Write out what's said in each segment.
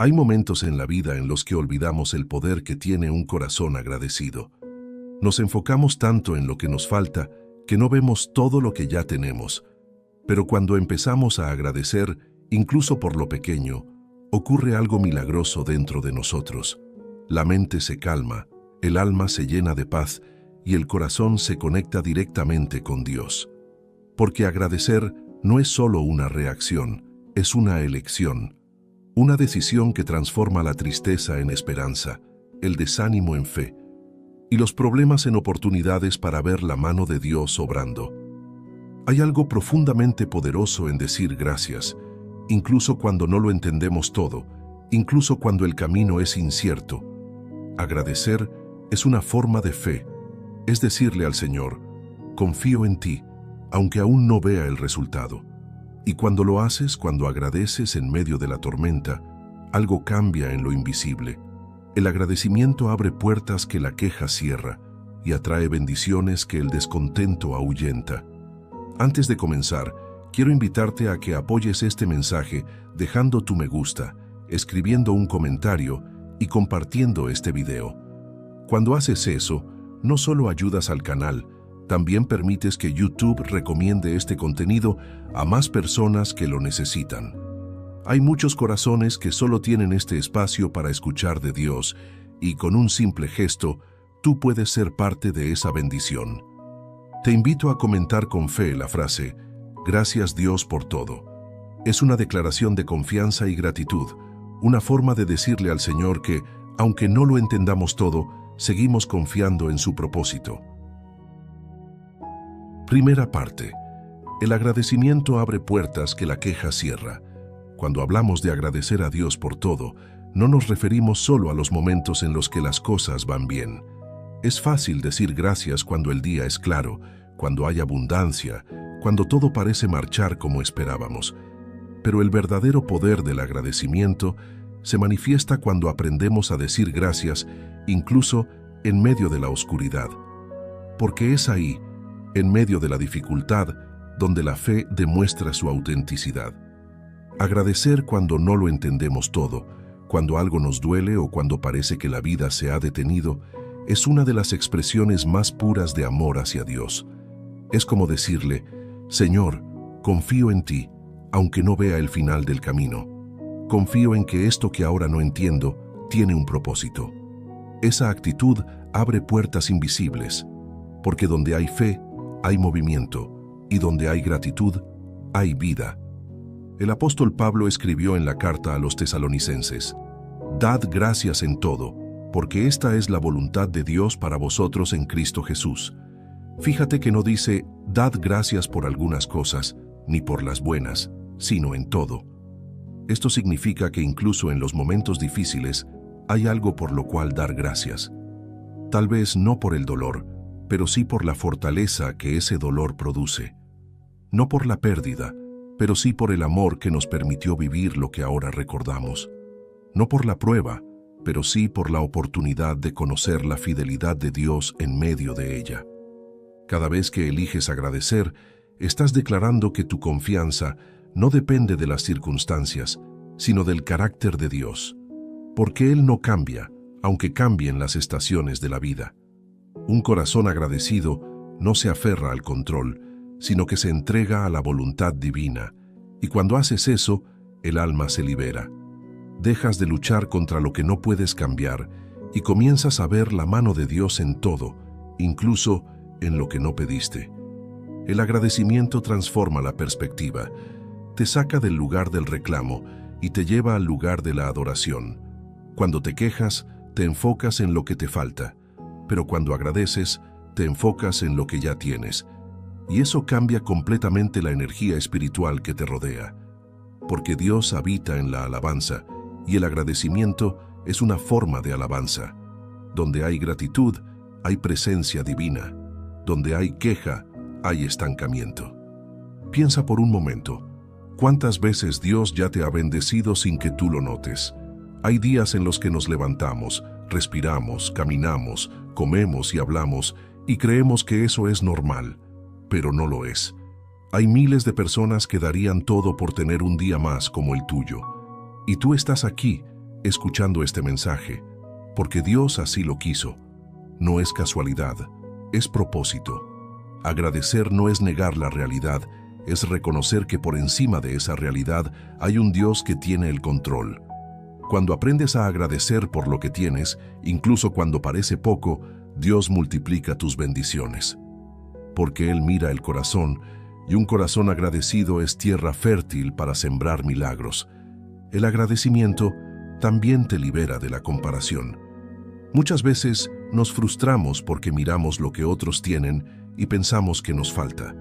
Hay momentos en la vida en los que olvidamos el poder que tiene un corazón agradecido. Nos enfocamos tanto en lo que nos falta que no vemos todo lo que ya tenemos. Pero cuando empezamos a agradecer, incluso por lo pequeño, ocurre algo milagroso dentro de nosotros. La mente se calma, el alma se llena de paz y el corazón se conecta directamente con Dios. Porque agradecer no es solo una reacción, es una elección. Una decisión que transforma la tristeza en esperanza, el desánimo en fe y los problemas en oportunidades para ver la mano de Dios obrando. Hay algo profundamente poderoso en decir gracias, incluso cuando no lo entendemos todo, incluso cuando el camino es incierto. Agradecer es una forma de fe, es decirle al Señor, confío en ti, aunque aún no vea el resultado. Y cuando lo haces, cuando agradeces en medio de la tormenta, algo cambia en lo invisible. El agradecimiento abre puertas que la queja cierra y atrae bendiciones que el descontento ahuyenta. Antes de comenzar, quiero invitarte a que apoyes este mensaje dejando tu me gusta, escribiendo un comentario y compartiendo este video. Cuando haces eso, no solo ayudas al canal, también permites que YouTube recomiende este contenido a más personas que lo necesitan. Hay muchos corazones que solo tienen este espacio para escuchar de Dios y con un simple gesto, tú puedes ser parte de esa bendición. Te invito a comentar con fe la frase, gracias Dios por todo. Es una declaración de confianza y gratitud, una forma de decirle al Señor que, aunque no lo entendamos todo, seguimos confiando en su propósito. Primera parte. El agradecimiento abre puertas que la queja cierra. Cuando hablamos de agradecer a Dios por todo, no nos referimos solo a los momentos en los que las cosas van bien. Es fácil decir gracias cuando el día es claro, cuando hay abundancia, cuando todo parece marchar como esperábamos. Pero el verdadero poder del agradecimiento se manifiesta cuando aprendemos a decir gracias, incluso en medio de la oscuridad. Porque es ahí, en medio de la dificultad, donde la fe demuestra su autenticidad. Agradecer cuando no lo entendemos todo, cuando algo nos duele o cuando parece que la vida se ha detenido, es una de las expresiones más puras de amor hacia Dios. Es como decirle, Señor, confío en ti, aunque no vea el final del camino. Confío en que esto que ahora no entiendo tiene un propósito. Esa actitud abre puertas invisibles, porque donde hay fe, hay movimiento, y donde hay gratitud, hay vida. El apóstol Pablo escribió en la carta a los tesalonicenses, «Dad gracias en todo, porque esta es la voluntad de Dios para vosotros en Cristo Jesús». Fíjate que no dice, «Dad gracias por algunas cosas, ni por las buenas, sino en todo». Esto significa que incluso en los momentos difíciles, hay algo por lo cual dar gracias. Tal vez no por el dolor, pero sí por la fortaleza que ese dolor produce. No por la pérdida, pero sí por el amor que nos permitió vivir lo que ahora recordamos. No por la prueba, pero sí por la oportunidad de conocer la fidelidad de Dios en medio de ella. Cada vez que eliges agradecer, estás declarando que tu confianza no depende de las circunstancias, sino del carácter de Dios. Porque Él no cambia, aunque cambien las estaciones de la vida. Un corazón agradecido no se aferra al control, sino que se entrega a la voluntad divina, y cuando haces eso, el alma se libera. Dejas de luchar contra lo que no puedes cambiar y comienzas a ver la mano de Dios en todo, incluso en lo que no pediste. El agradecimiento transforma la perspectiva, te saca del lugar del reclamo y te lleva al lugar de la adoración. Cuando te quejas, te enfocas en lo que te falta, pero cuando agradeces, te enfocas en lo que ya tienes. Y eso cambia completamente la energía espiritual que te rodea. Porque Dios habita en la alabanza, y el agradecimiento es una forma de alabanza. Donde hay gratitud, hay presencia divina. Donde hay queja, hay estancamiento. Piensa por un momento, ¿cuántas veces Dios ya te ha bendecido sin que tú lo notes? Hay días en los que nos levantamos, respiramos, caminamos, comemos y hablamos, y creemos que eso es normal, pero no lo es. Hay miles de personas que darían todo por tener un día más como el tuyo. Y tú estás aquí, escuchando este mensaje, porque Dios así lo quiso. No es casualidad, es propósito. Agradecer no es negar la realidad, es reconocer que por encima de esa realidad hay un Dios que tiene el control. Cuando aprendes a agradecer por lo que tienes, incluso cuando parece poco, Dios multiplica tus bendiciones. Porque Él mira el corazón, y un corazón agradecido es tierra fértil para sembrar milagros. El agradecimiento también te libera de la comparación. Muchas veces nos frustramos porque miramos lo que otros tienen y pensamos que nos falta.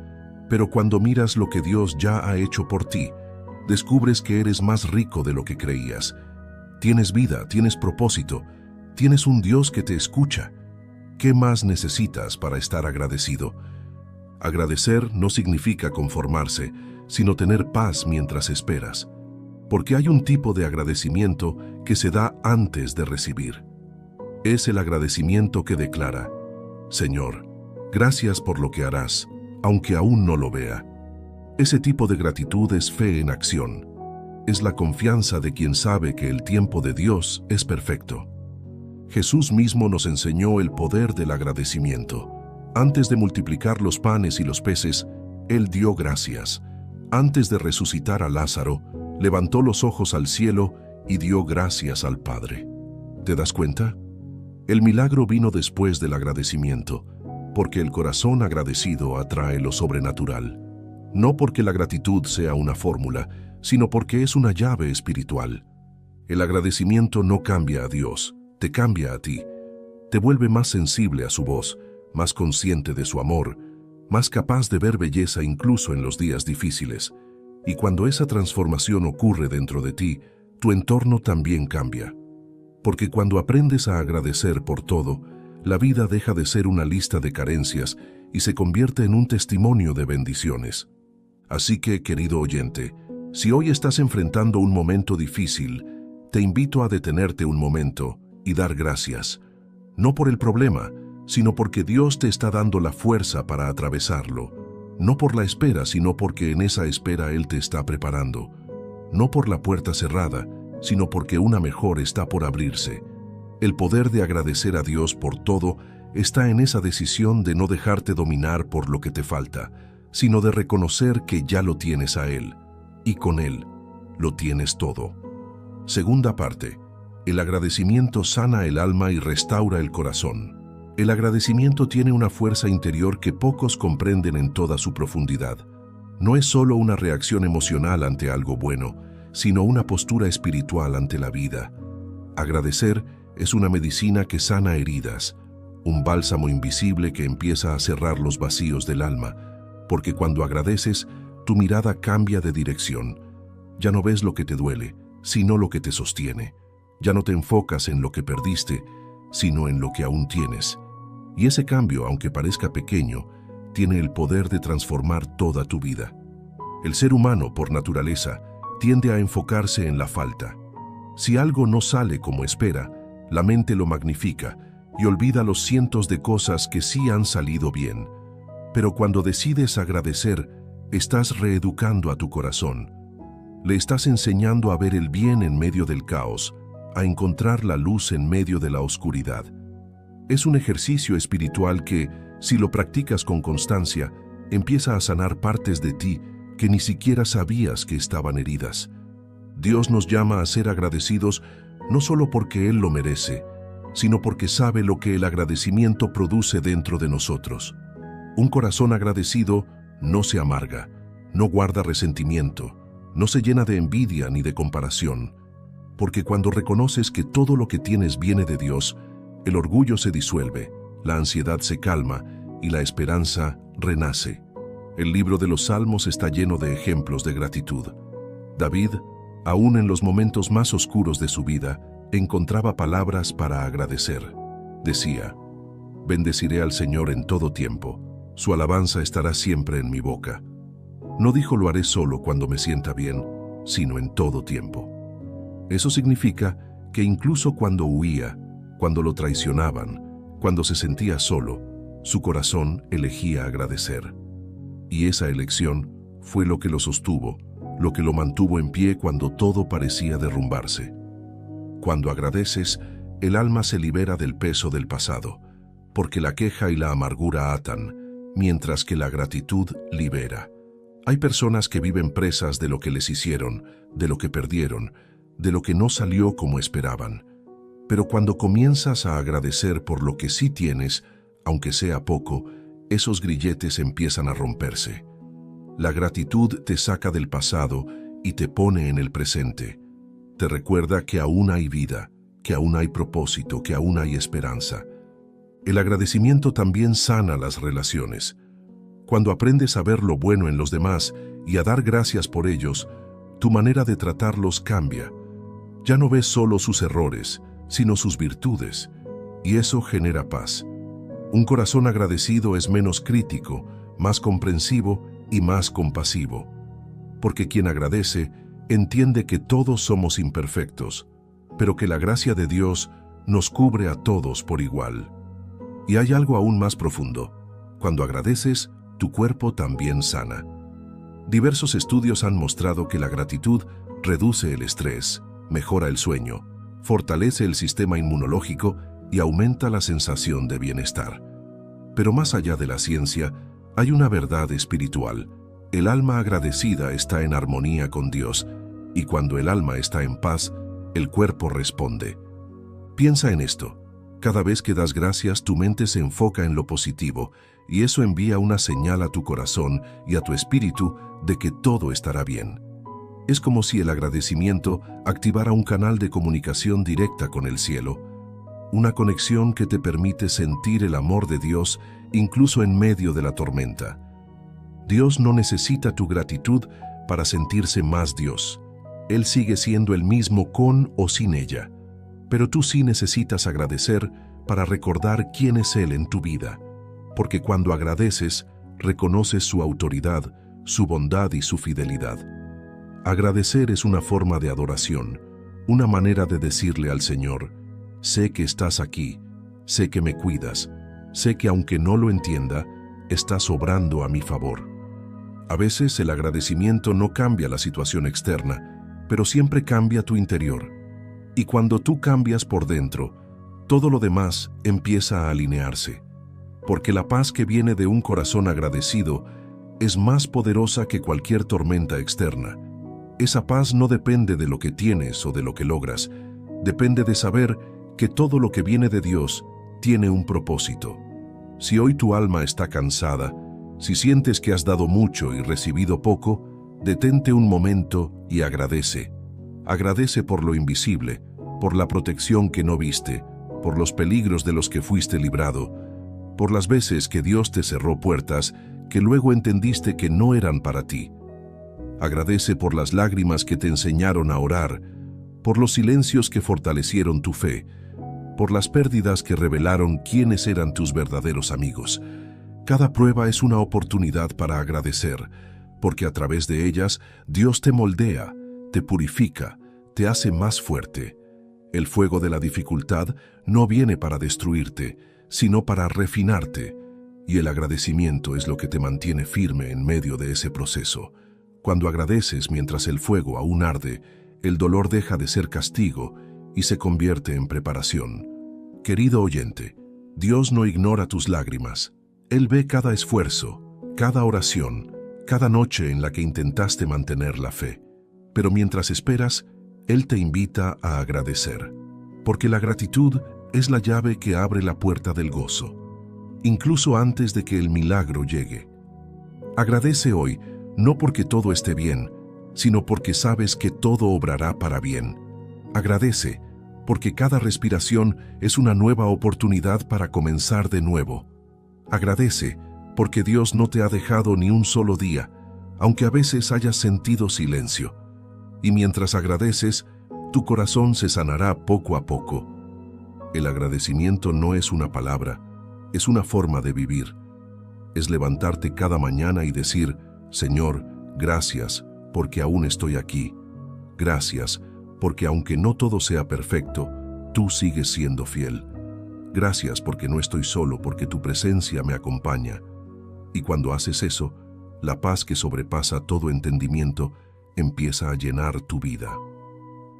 Pero cuando miras lo que Dios ya ha hecho por ti, descubres que eres más rico de lo que creías. Tienes vida, tienes propósito, tienes un Dios que te escucha. ¿Qué más necesitas para estar agradecido? Agradecer no significa conformarse, sino tener paz mientras esperas. Porque hay un tipo de agradecimiento que se da antes de recibir. Es el agradecimiento que declara: Señor, gracias por lo que harás, aunque aún no lo vea. Ese tipo de gratitud es fe en acción. Es la confianza de quien sabe que el tiempo de Dios es perfecto. Jesús mismo nos enseñó el poder del agradecimiento. Antes de multiplicar los panes y los peces, Él dio gracias. Antes de resucitar a Lázaro, levantó los ojos al cielo y dio gracias al Padre. ¿Te das cuenta? El milagro vino después del agradecimiento, porque el corazón agradecido atrae lo sobrenatural. No porque la gratitud sea una fórmula, sino porque es una llave espiritual. El agradecimiento no cambia a Dios, te cambia a ti. Te vuelve más sensible a su voz, más consciente de su amor, más capaz de ver belleza incluso en los días difíciles. Y cuando esa transformación ocurre dentro de ti, tu entorno también cambia. Porque cuando aprendes a agradecer por todo, la vida deja de ser una lista de carencias y se convierte en un testimonio de bendiciones. Así que, querido oyente, si hoy estás enfrentando un momento difícil, te invito a detenerte un momento y dar gracias. No por el problema, sino porque Dios te está dando la fuerza para atravesarlo. No por la espera, sino porque en esa espera Él te está preparando. No por la puerta cerrada, sino porque una mejor está por abrirse. El poder de agradecer a Dios por todo está en esa decisión de no dejarte dominar por lo que te falta, sino de reconocer que ya lo tienes a Él, y con Él lo tienes todo. Segunda parte, el agradecimiento sana el alma y restaura el corazón. El agradecimiento tiene una fuerza interior que pocos comprenden en toda su profundidad. No es solo una reacción emocional ante algo bueno, sino una postura espiritual ante la vida. Agradecer es una medicina que sana heridas, un bálsamo invisible que empieza a cerrar los vacíos del alma, porque cuando agradeces, tu mirada cambia de dirección. Ya no ves lo que te duele, sino lo que te sostiene. Ya no te enfocas en lo que perdiste, sino en lo que aún tienes. Y ese cambio, aunque parezca pequeño, tiene el poder de transformar toda tu vida. El ser humano, por naturaleza, tiende a enfocarse en la falta. Si algo no sale como espera, la mente lo magnifica y olvida los cientos de cosas que sí han salido bien. Pero cuando decides agradecer, estás reeducando a tu corazón. Le estás enseñando a ver el bien en medio del caos, a encontrar la luz en medio de la oscuridad. Es un ejercicio espiritual que, si lo practicas con constancia, empieza a sanar partes de ti que ni siquiera sabías que estaban heridas. Dios nos llama a ser agradecidos no solo porque Él lo merece, sino porque sabe lo que el agradecimiento produce dentro de nosotros. Un corazón agradecido no se amarga, no guarda resentimiento, no se llena de envidia ni de comparación, porque cuando reconoces que todo lo que tienes viene de Dios, el orgullo se disuelve, la ansiedad se calma y la esperanza renace. El libro de los Salmos está lleno de ejemplos de gratitud. David, aún en los momentos más oscuros de su vida, encontraba palabras para agradecer. Decía: «Bendeciré al Señor en todo tiempo, su alabanza estará siempre en mi boca». No dijo lo haré solo cuando me sienta bien, sino en todo tiempo. Eso significa que incluso cuando huía, cuando lo traicionaban, cuando se sentía solo, su corazón elegía agradecer. Y esa elección fue lo que lo sostuvo, lo que lo mantuvo en pie cuando todo parecía derrumbarse. Cuando agradeces, el alma se libera del peso del pasado, porque la queja y la amargura atan, mientras que la gratitud libera. Hay personas que viven presas de lo que les hicieron, de lo que perdieron, de lo que no salió como esperaban. Pero cuando comienzas a agradecer por lo que sí tienes, aunque sea poco, esos grilletes empiezan a romperse. La gratitud te saca del pasado y te pone en el presente. Te recuerda que aún hay vida, que aún hay propósito, que aún hay esperanza. El agradecimiento también sana las relaciones. Cuando aprendes a ver lo bueno en los demás y a dar gracias por ellos, tu manera de tratarlos cambia. Ya no ves solo sus errores, sino sus virtudes, y eso genera paz. Un corazón agradecido es menos crítico, más comprensivo y más compasivo, porque quien agradece entiende que todos somos imperfectos, pero que la gracia de Dios nos cubre a todos por igual. Y hay algo aún más profundo. Cuando agradeces, tu cuerpo también sana. Diversos estudios han mostrado que la gratitud reduce el estrés, mejora el sueño, fortalece el sistema inmunológico y aumenta la sensación de bienestar. Pero más allá de la ciencia, hay una verdad espiritual. El alma agradecida está en armonía con Dios, y cuando el alma está en paz, el cuerpo responde. Piensa en esto. Cada vez que das gracias, tu mente se enfoca en lo positivo, y eso envía una señal a tu corazón y a tu espíritu de que todo estará bien. Es como si el agradecimiento activara un canal de comunicación directa con el cielo, una conexión que te permite sentir el amor de Dios incluso en medio de la tormenta. Dios no necesita tu gratitud para sentirse más Dios. Él sigue siendo el mismo con o sin ella. Pero tú sí necesitas agradecer para recordar quién es Él en tu vida. Porque cuando agradeces, reconoces su autoridad, su bondad y su fidelidad. Agradecer es una forma de adoración, una manera de decirle al Señor: sé que estás aquí, sé que me cuidas, sé que aunque no lo entienda, estás obrando a mi favor. A veces el agradecimiento no cambia la situación externa, pero siempre cambia tu interior. Y cuando tú cambias por dentro, todo lo demás empieza a alinearse. Porque la paz que viene de un corazón agradecido es más poderosa que cualquier tormenta externa. Esa paz no depende de lo que tienes o de lo que logras, depende de saber que todo lo que viene de Dios tiene un propósito. Si hoy tu alma está cansada, si sientes que has dado mucho y recibido poco, detente un momento y agradece. Agradece por lo invisible, por la protección que no viste, por los peligros de los que fuiste librado, por las veces que Dios te cerró puertas que luego entendiste que no eran para ti. Agradece por las lágrimas que te enseñaron a orar, por los silencios que fortalecieron tu fe, por las pérdidas que revelaron quiénes eran tus verdaderos amigos. Cada prueba es una oportunidad para agradecer, porque a través de ellas Dios te moldea, te purifica, te hace más fuerte. El fuego de la dificultad no viene para destruirte, sino para refinarte, y el agradecimiento es lo que te mantiene firme en medio de ese proceso. Cuando agradeces mientras el fuego aún arde, el dolor deja de ser castigo y se convierte en preparación. Querido oyente, Dios no ignora tus lágrimas. Él ve cada esfuerzo, cada oración, cada noche en la que intentaste mantener la fe. Pero mientras esperas, Él te invita a agradecer, porque la gratitud es la llave que abre la puerta del gozo, incluso antes de que el milagro llegue. Agradece hoy, no porque todo esté bien, sino porque sabes que todo obrará para bien. Agradece, porque cada respiración es una nueva oportunidad para comenzar de nuevo. Agradece, porque Dios no te ha dejado ni un solo día, aunque a veces hayas sentido silencio. Y mientras agradeces, tu corazón se sanará poco a poco. El agradecimiento no es una palabra, es una forma de vivir. Es levantarte cada mañana y decir: Señor, gracias, porque aún estoy aquí. Gracias, porque aunque no todo sea perfecto, tú sigues siendo fiel. Gracias porque no estoy solo, porque tu presencia me acompaña. Y cuando haces eso, la paz que sobrepasa todo entendimiento empieza a llenar tu vida.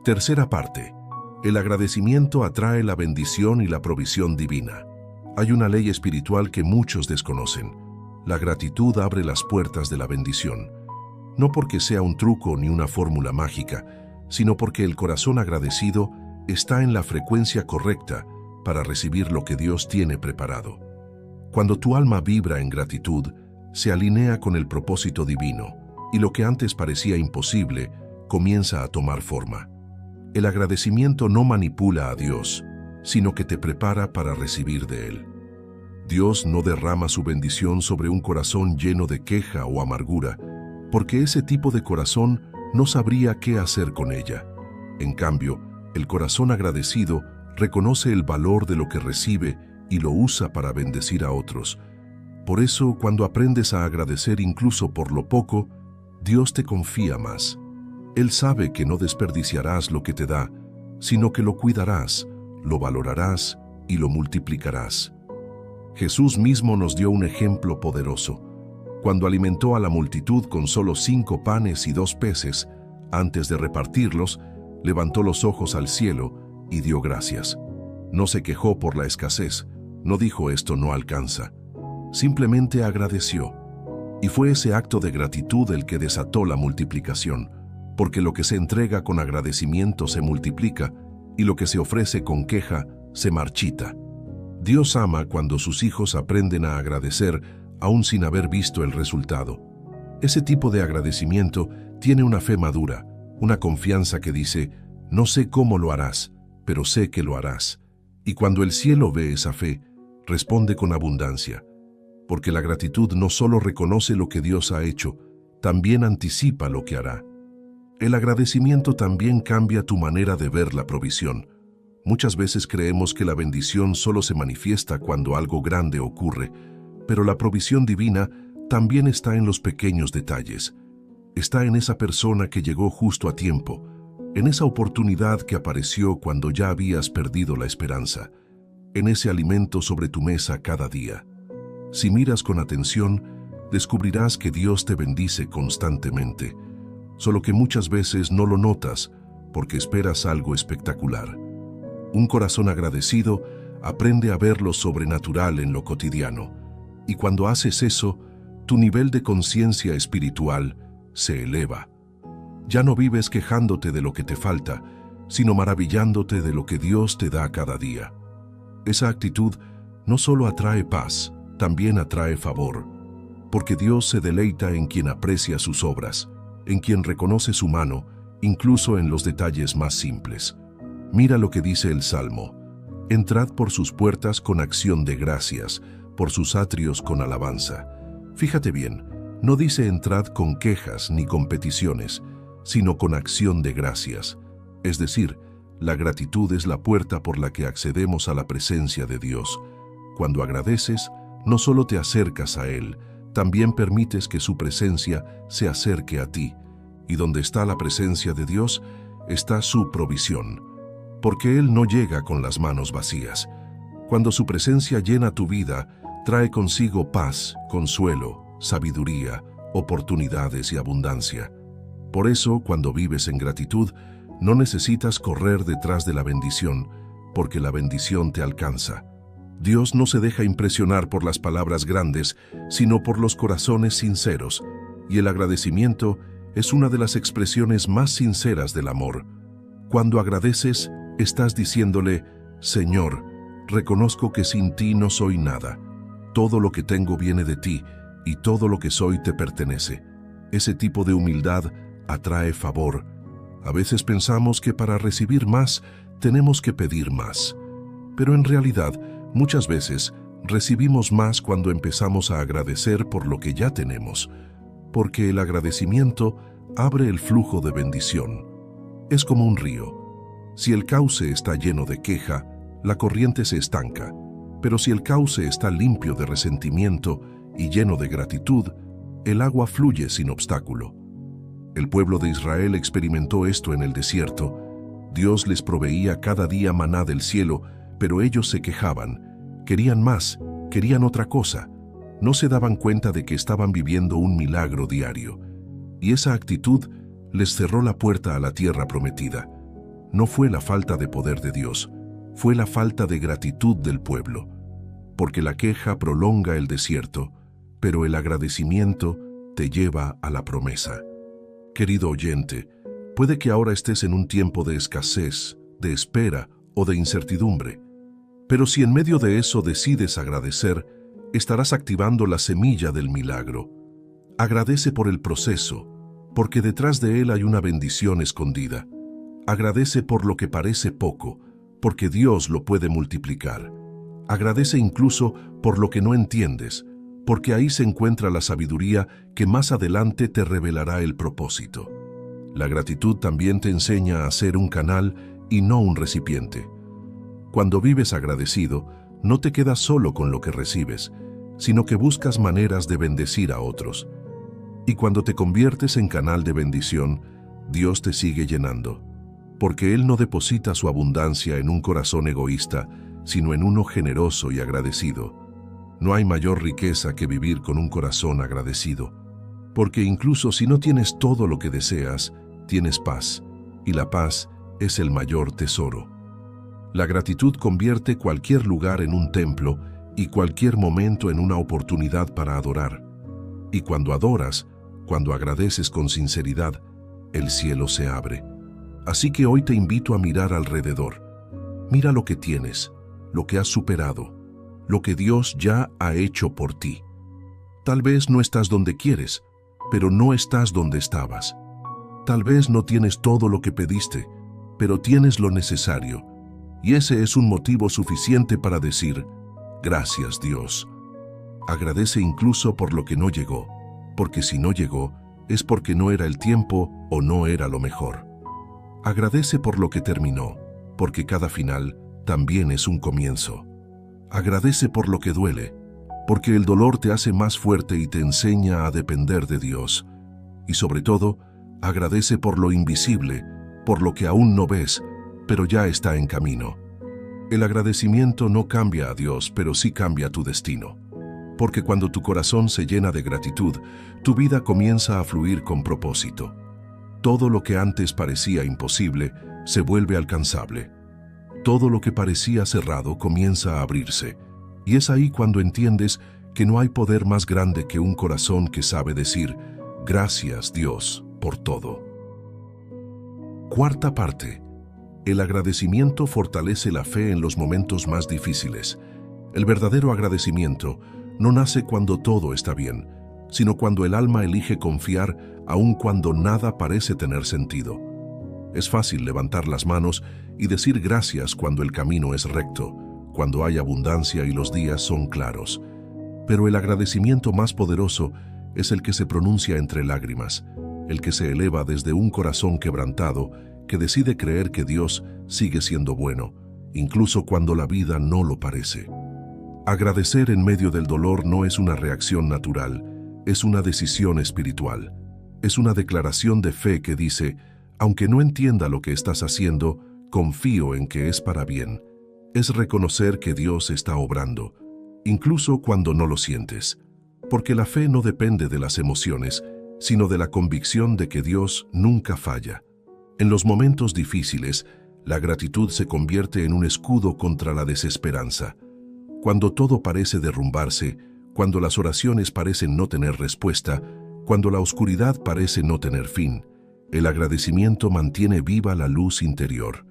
Tercera parte: El agradecimiento atrae la bendición y la provisión divina. Hay una ley espiritual que muchos desconocen. La gratitud abre las puertas de la bendición. No porque sea un truco ni una fórmula mágica, sino porque el corazón agradecido está en la frecuencia correcta para recibir lo que Dios tiene preparado. Cuando tu alma vibra en gratitud, se alinea con el propósito divino, y lo que antes parecía imposible comienza a tomar forma. El agradecimiento no manipula a Dios, sino que te prepara para recibir de Él. Dios no derrama su bendición sobre un corazón lleno de queja o amargura, porque ese tipo de corazón no sabría qué hacer con ella. En cambio, el corazón agradecido reconoce el valor de lo que recibe y lo usa para bendecir a otros. Por eso, cuando aprendes a agradecer incluso por lo poco, Dios te confía más. Él sabe que no desperdiciarás lo que te da, sino que lo cuidarás, lo valorarás y lo multiplicarás. Jesús mismo nos dio un ejemplo poderoso. Cuando alimentó a la multitud con solo 5 panes y 2 peces, antes de repartirlos, levantó los ojos al cielo y dio gracias. No se quejó por la escasez, no dijo esto no alcanza. Simplemente agradeció. Y fue ese acto de gratitud el que desató la multiplicación, porque lo que se entrega con agradecimiento se multiplica y lo que se ofrece con queja se marchita. Dios ama cuando sus hijos aprenden a agradecer aún sin haber visto el resultado. Ese tipo de agradecimiento tiene una fe madura, una confianza que dice, no sé cómo lo harás, pero sé que lo harás. Y cuando el cielo ve esa fe, responde con abundancia, porque la gratitud no solo reconoce lo que Dios ha hecho, también anticipa lo que hará. El agradecimiento también cambia tu manera de ver la provisión. Muchas veces creemos que la bendición solo se manifiesta cuando algo grande ocurre, pero la provisión divina también está en los pequeños detalles. Está en esa persona que llegó justo a tiempo, en esa oportunidad que apareció cuando ya habías perdido la esperanza, en ese alimento sobre tu mesa cada día. Si miras con atención, descubrirás que Dios te bendice constantemente, solo que muchas veces no lo notas porque esperas algo espectacular. Un corazón agradecido aprende a ver lo sobrenatural en lo cotidiano, y cuando haces eso, tu nivel de conciencia espiritual se eleva. Ya no vives quejándote de lo que te falta, sino maravillándote de lo que Dios te da cada día. Esa actitud no solo atrae paz, también atrae favor, porque Dios se deleita en quien aprecia sus obras, en quien reconoce su mano, incluso en los detalles más simples. Mira lo que dice el Salmo: entrad por sus puertas con acción de gracias, por sus atrios con alabanza. Fíjate bien, no dice entrad con quejas ni con peticiones, sino con acción de gracias. Es decir, la gratitud es la puerta por la que accedemos a la presencia de Dios. Cuando agradeces, no solo te acercas a Él, también permites que su presencia se acerque a ti. Y donde está la presencia de Dios, está su provisión. Porque Él no llega con las manos vacías. Cuando su presencia llena tu vida, trae consigo paz, consuelo, sabiduría, oportunidades y abundancia. Por eso, cuando vives en gratitud, no necesitas correr detrás de la bendición, porque la bendición te alcanza. Dios no se deja impresionar por las palabras grandes, sino por los corazones sinceros, y el agradecimiento es una de las expresiones más sinceras del amor. Cuando agradeces, estás diciéndole: Señor, reconozco que sin ti no soy nada. Todo lo que tengo viene de ti, y todo lo que soy te pertenece. Ese tipo de humildad atrae favor. A veces pensamos que para recibir más, tenemos que pedir más. Pero en realidad, muchas veces, recibimos más cuando empezamos a agradecer por lo que ya tenemos, porque el agradecimiento abre el flujo de bendición. Es como un río. Si el cauce está lleno de queja, la corriente se estanca, pero si el cauce está limpio de resentimiento y lleno de gratitud, el agua fluye sin obstáculo. El pueblo de Israel experimentó esto en el desierto. Dios les proveía cada día maná del cielo, pero ellos se quejaban. Querían más, querían otra cosa. No se daban cuenta de que estaban viviendo un milagro diario. Y esa actitud les cerró la puerta a la tierra prometida. no fue la falta de poder de Dios, fue la falta de gratitud del pueblo, porque la queja prolonga el desierto, pero el agradecimiento te lleva a la promesa. Querido oyente, puede que ahora estés en un tiempo de escasez, de espera o de incertidumbre, pero si en medio de eso decides agradecer, estarás activando la semilla del milagro. Agradece por el proceso, porque detrás de él hay una bendición escondida. Agradece por lo que parece poco, porque Dios lo puede multiplicar. Agradece incluso por lo que no entiendes, porque ahí se encuentra la sabiduría que más adelante te revelará el propósito. La gratitud también te enseña a ser un canal y no un recipiente. Cuando vives agradecido, no te quedas solo con lo que recibes, sino que buscas maneras de bendecir a otros. Y cuando te conviertes en canal de bendición, Dios te sigue llenando, porque Él no deposita su abundancia en un corazón egoísta, sino en uno generoso y agradecido. No hay mayor riqueza que vivir con un corazón agradecido, porque incluso si no tienes todo lo que deseas, tienes paz, y la paz es el mayor tesoro. La gratitud convierte cualquier lugar en un templo y cualquier momento en una oportunidad para adorar. Y cuando adoras, cuando agradeces con sinceridad, el cielo se abre. Así que hoy te invito a mirar alrededor. Mira lo que tienes, lo que has superado, lo que Dios ya ha hecho por ti. Tal vez no estás donde quieres, pero no estás donde estabas. Tal vez no tienes todo lo que pediste, pero tienes lo necesario. Y ese es un motivo suficiente para decir, gracias Dios. Agradece incluso por lo que no llegó, porque si no llegó, es porque no era el tiempo o no era lo mejor. Agradece por lo que terminó, porque cada final también es un comienzo. Agradece por lo que duele, porque el dolor te hace más fuerte y te enseña a depender de Dios. Y sobre todo, agradece por lo invisible, por lo que aún no ves, pero ya está en camino. El agradecimiento no cambia a Dios, pero sí cambia tu destino. Porque cuando tu corazón se llena de gratitud, tu vida comienza a fluir con propósito. Todo lo que antes parecía imposible se vuelve alcanzable. Todo lo que parecía cerrado comienza a abrirse. Y es ahí cuando entiendes que no hay poder más grande que un corazón que sabe decir, gracias Dios por todo. Cuarta parte. El agradecimiento fortalece la fe en los momentos más difíciles. El verdadero agradecimiento no nace cuando todo está bien, sino cuando el alma elige confiar aun cuando nada parece tener sentido. Es fácil levantar las manos y decir gracias cuando el camino es recto, cuando hay abundancia y los días son claros. Pero el agradecimiento más poderoso es el que se pronuncia entre lágrimas, el que se eleva desde un corazón quebrantado que decide creer que Dios sigue siendo bueno, incluso cuando la vida no lo parece. Agradecer en medio del dolor no es una reacción natural, es una decisión espiritual. Es una declaración de fe que dice, aunque no entienda lo que estás haciendo, confío en que es para bien. Es reconocer que Dios está obrando, incluso cuando no lo sientes, porque la fe no depende de las emociones, sino de la convicción de que Dios nunca falla. En los momentos difíciles, la gratitud se convierte en un escudo contra la desesperanza. Cuando todo parece derrumbarse, cuando las oraciones parecen no tener respuesta, cuando la oscuridad parece no tener fin, el agradecimiento mantiene viva la luz interior.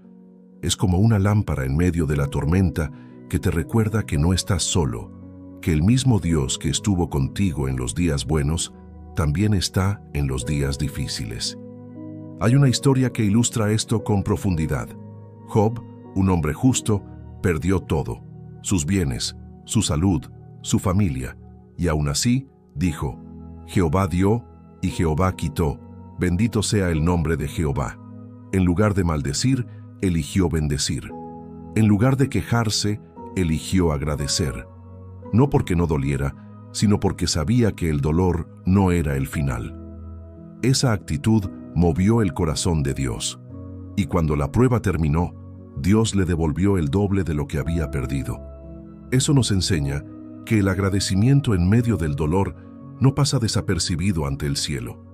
Es como una lámpara en medio de la tormenta que te recuerda que no estás solo, que el mismo Dios que estuvo contigo en los días buenos, también está en los días difíciles. Hay una historia que ilustra esto con profundidad. Job, un hombre justo, perdió todo, sus bienes, su salud, su familia, y aún así dijo, Jehová dio y Jehová quitó, bendito sea el nombre de Jehová. En lugar de maldecir, eligió bendecir. En lugar de quejarse, eligió agradecer. No porque no doliera, sino porque sabía que el dolor no era el final. Esa actitud movió el corazón de Dios, y cuando la prueba terminó, Dios le devolvió el doble de lo que había perdido. Eso nos enseña que el agradecimiento en medio del dolor no pasa desapercibido ante el cielo.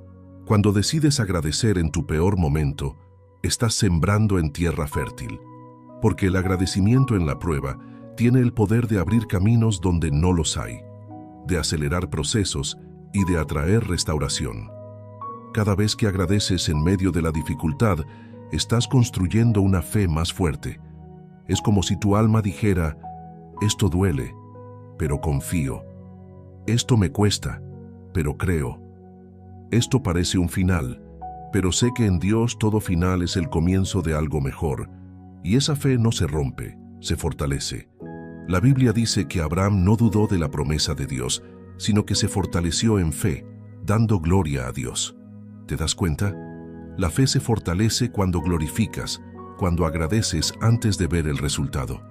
Cuando decides agradecer en tu peor momento, estás sembrando en tierra fértil, porque el agradecimiento en la prueba tiene el poder de abrir caminos donde no los hay, de acelerar procesos y de atraer restauración. Cada vez que agradeces en medio de la dificultad, estás construyendo una fe más fuerte. Es como si tu alma dijera: esto duele, pero confío. Esto me cuesta, pero creo. Esto parece un final, pero sé que en Dios todo final es el comienzo de algo mejor, y esa fe no se rompe, se fortalece. La Biblia dice que Abraham no dudó de la promesa de Dios, sino que se fortaleció en fe, dando gloria a Dios. ¿Te das cuenta? La fe se fortalece cuando glorificas, cuando agradeces antes de ver el resultado.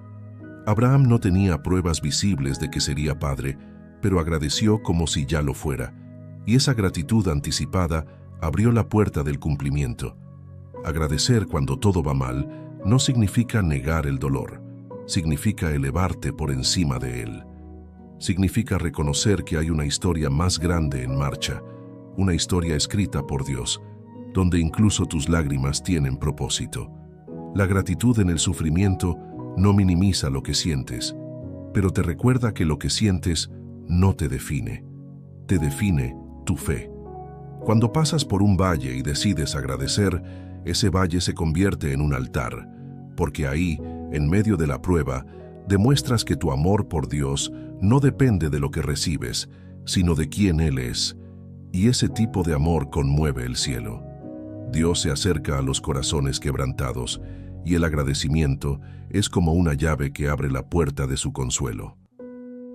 Abraham no tenía pruebas visibles de que sería padre, pero agradeció como si ya lo fuera, y esa gratitud anticipada abrió la puerta del cumplimiento. Agradecer cuando todo va mal no significa negar el dolor, significa elevarte por encima de él. Significa reconocer que hay una historia más grande en marcha, una historia escrita por Dios, donde incluso tus lágrimas tienen propósito. La gratitud en el sufrimiento no minimiza lo que sientes, pero te recuerda que lo que sientes no te define. Te define tu fe. Cuando pasas por un valle y decides agradecer, ese valle se convierte en un altar, porque ahí, en medio de la prueba, demuestras que tu amor por Dios no depende de lo que recibes, sino de quién Él es, y ese tipo de amor conmueve el cielo. Dios se acerca a los corazones quebrantados, y el agradecimiento es como una llave que abre la puerta de su consuelo.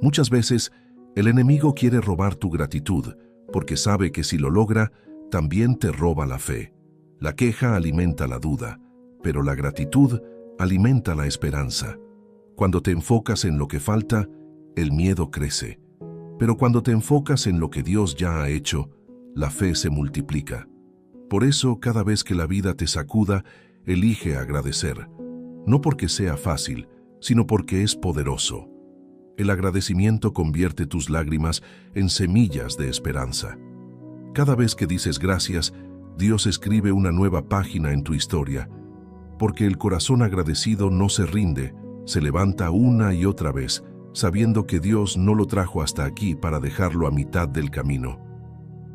Muchas veces, el enemigo quiere robar tu gratitud, porque sabe que si lo logra, también te roba la fe. La queja alimenta la duda, pero la gratitud alimenta la esperanza. Cuando te enfocas en lo que falta, el miedo crece. Pero cuando te enfocas en lo que Dios ya ha hecho, la fe se multiplica. Por eso, cada vez que la vida te sacuda, elige agradecer. No porque sea fácil, sino porque es poderoso. El agradecimiento convierte tus lágrimas en semillas de esperanza. Cada vez que dices gracias, Dios escribe una nueva página en tu historia, porque el corazón agradecido no se rinde, se levanta una y otra vez, sabiendo que Dios no lo trajo hasta aquí para dejarlo a mitad del camino.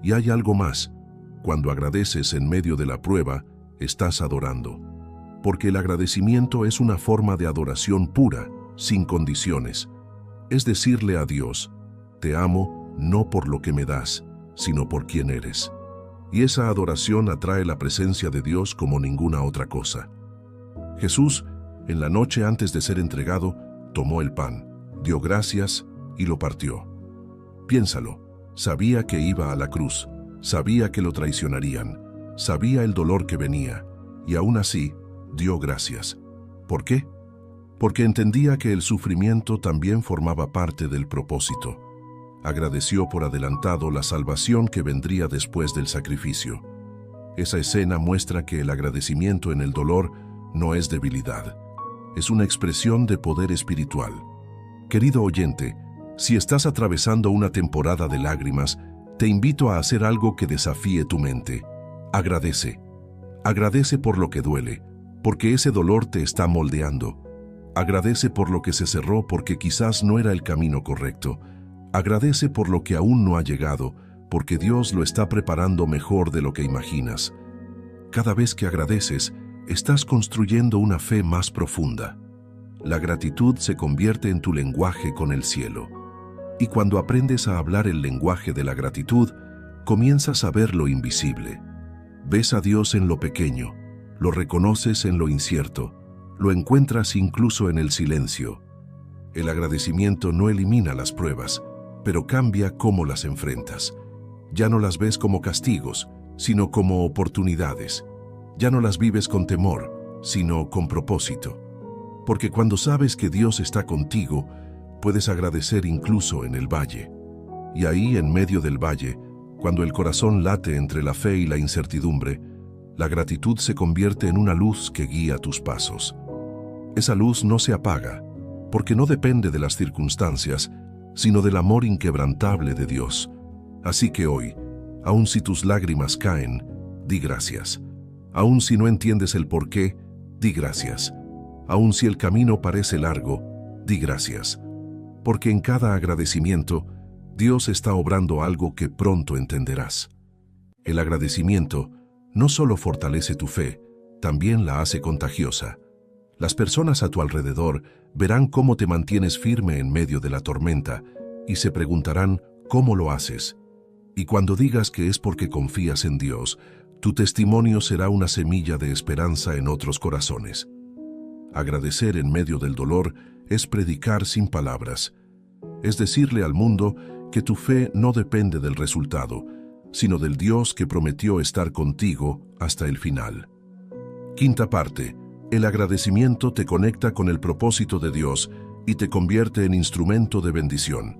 Y hay algo más: cuando agradeces en medio de la prueba, estás adorando, porque el agradecimiento es una forma de adoración pura, sin condiciones. Es decirle a Dios: te amo no por lo que me das, sino por quien eres. Y esa adoración atrae la presencia de Dios como ninguna otra cosa. Jesús, en la noche antes de ser entregado, tomó el pan, dio gracias y lo partió. Piénsalo, sabía que iba a la cruz, sabía que lo traicionarían, sabía el dolor que venía, y aún así dio gracias. ¿Por qué? Porque entendía que el sufrimiento también formaba parte del propósito. Agradeció por adelantado la salvación que vendría después del sacrificio. Esa escena muestra que el agradecimiento en el dolor no es debilidad, es una expresión de poder espiritual. Querido oyente, si estás atravesando una temporada de lágrimas, te invito a hacer algo que desafíe tu mente. Agradece. Agradece por lo que duele, porque ese dolor te está moldeando. Agradece por lo que se cerró porque quizás no era el camino correcto. Agradece por lo que aún no ha llegado, porque Dios lo está preparando mejor de lo que imaginas. Cada vez que agradeces, estás construyendo una fe más profunda. La gratitud se convierte en tu lenguaje con el cielo. Y cuando aprendes a hablar el lenguaje de la gratitud, comienzas a ver lo invisible. Ves a Dios en lo pequeño, lo reconoces en lo incierto, lo encuentras incluso en el silencio. El agradecimiento no elimina las pruebas, pero cambia cómo las enfrentas. Ya no las ves como castigos, sino como oportunidades. Ya no las vives con temor, sino con propósito. Porque cuando sabes que Dios está contigo, puedes agradecer incluso en el valle. Y ahí, en medio del valle, cuando el corazón late entre la fe y la incertidumbre, la gratitud se convierte en una luz que guía tus pasos. Esa luz no se apaga, porque no depende de las circunstancias, sino del amor inquebrantable de Dios. Así que hoy, aun si tus lágrimas caen, di gracias. Aun si no entiendes el por qué, di gracias. Aun si el camino parece largo, di gracias. Porque en cada agradecimiento, Dios está obrando algo que pronto entenderás. El agradecimiento no solo fortalece tu fe, también la hace contagiosa. Las personas a tu alrededor verán cómo te mantienes firme en medio de la tormenta y se preguntarán cómo lo haces. Y cuando digas que es porque confías en Dios, tu testimonio será una semilla de esperanza en otros corazones. Agradecer en medio del dolor es predicar sin palabras. Es decirle al mundo que tu fe no depende del resultado, sino del Dios que prometió estar contigo hasta el final. Quinta parte. El agradecimiento te conecta con el propósito de Dios y te convierte en instrumento de bendición.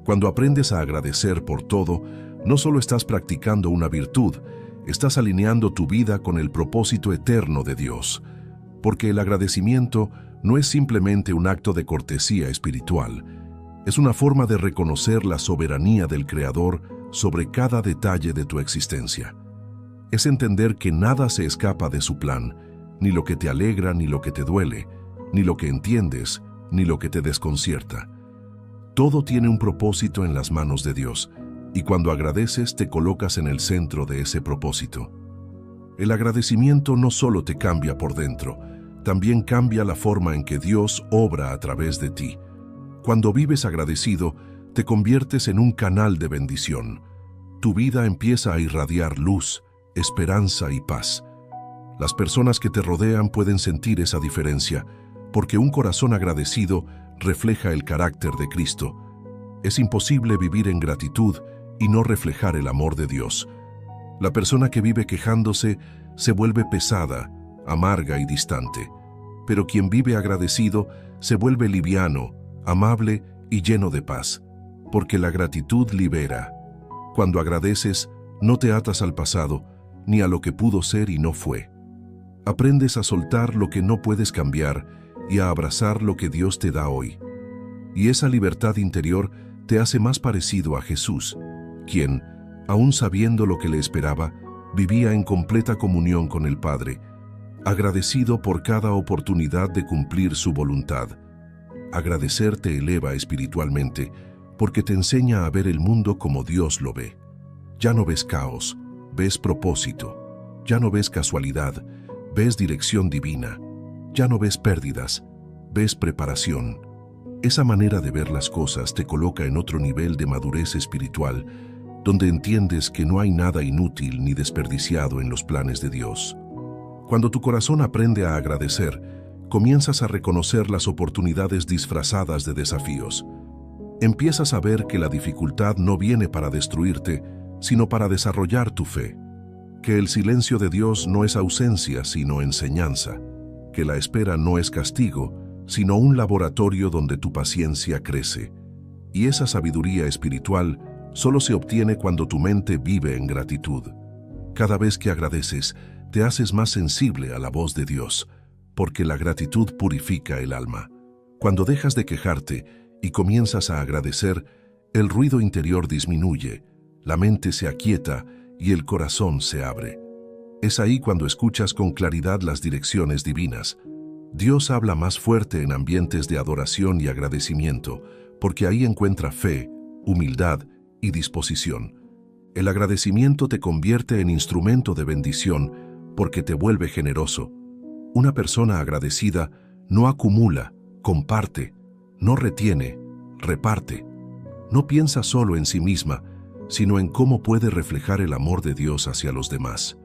Cuando aprendes a agradecer por todo, no solo estás practicando una virtud, estás alineando tu vida con el propósito eterno de Dios. Porque el agradecimiento no es simplemente un acto de cortesía espiritual, es una forma de reconocer la soberanía del Creador sobre cada detalle de tu existencia. Es entender que nada se escapa de su plan, ni lo que te alegra, ni lo que te duele, ni lo que entiendes, ni lo que te desconcierta. Todo tiene un propósito en las manos de Dios, y cuando agradeces te colocas en el centro de ese propósito. El agradecimiento no solo te cambia por dentro, también cambia la forma en que Dios obra a través de ti. Cuando vives agradecido, te conviertes en un canal de bendición. Tu vida empieza a irradiar luz, esperanza y paz. Las personas que te rodean pueden sentir esa diferencia, porque un corazón agradecido refleja el carácter de Cristo. Es imposible vivir en gratitud y no reflejar el amor de Dios. La persona que vive quejándose se vuelve pesada, amarga y distante, pero quien vive agradecido se vuelve liviano, amable y lleno de paz, porque la gratitud libera. Cuando agradeces, no te atas al pasado, ni a lo que pudo ser y no fue. Aprendes a soltar lo que no puedes cambiar y a abrazar lo que Dios te da hoy. Y esa libertad interior te hace más parecido a Jesús, quien, aún sabiendo lo que le esperaba, vivía en completa comunión con el Padre, agradecido por cada oportunidad de cumplir su voluntad. Agradecer te eleva espiritualmente, porque te enseña a ver el mundo como Dios lo ve. Ya no ves caos, ves propósito. Ya no ves casualidad, ves dirección divina. Ya no ves pérdidas, ves preparación. Esa manera de ver las cosas te coloca en otro nivel de madurez espiritual, donde entiendes que no hay nada inútil ni desperdiciado en los planes de Dios. Cuando tu corazón aprende a agradecer, comienzas a reconocer las oportunidades disfrazadas de desafíos. Empiezas a ver que la dificultad no viene para destruirte, sino para desarrollar tu fe. Que el silencio de Dios no es ausencia, sino enseñanza. Que la espera no es castigo, sino un laboratorio donde tu paciencia crece. Y esa sabiduría espiritual solo se obtiene cuando tu mente vive en gratitud. Cada vez que agradeces, te haces más sensible a la voz de Dios, porque la gratitud purifica el alma. Cuando dejas de quejarte y comienzas a agradecer, el ruido interior disminuye, la mente se aquieta y el corazón se abre. Es ahí cuando escuchas con claridad las direcciones divinas. Dios habla más fuerte en ambientes de adoración y agradecimiento, porque ahí encuentra fe, humildad y disposición. El agradecimiento te convierte en instrumento de bendición porque te vuelve generoso. Una persona agradecida no acumula, comparte, no retiene, reparte. No piensa solo en sí misma, sino en cómo puede reflejar el amor de Dios hacia los demás.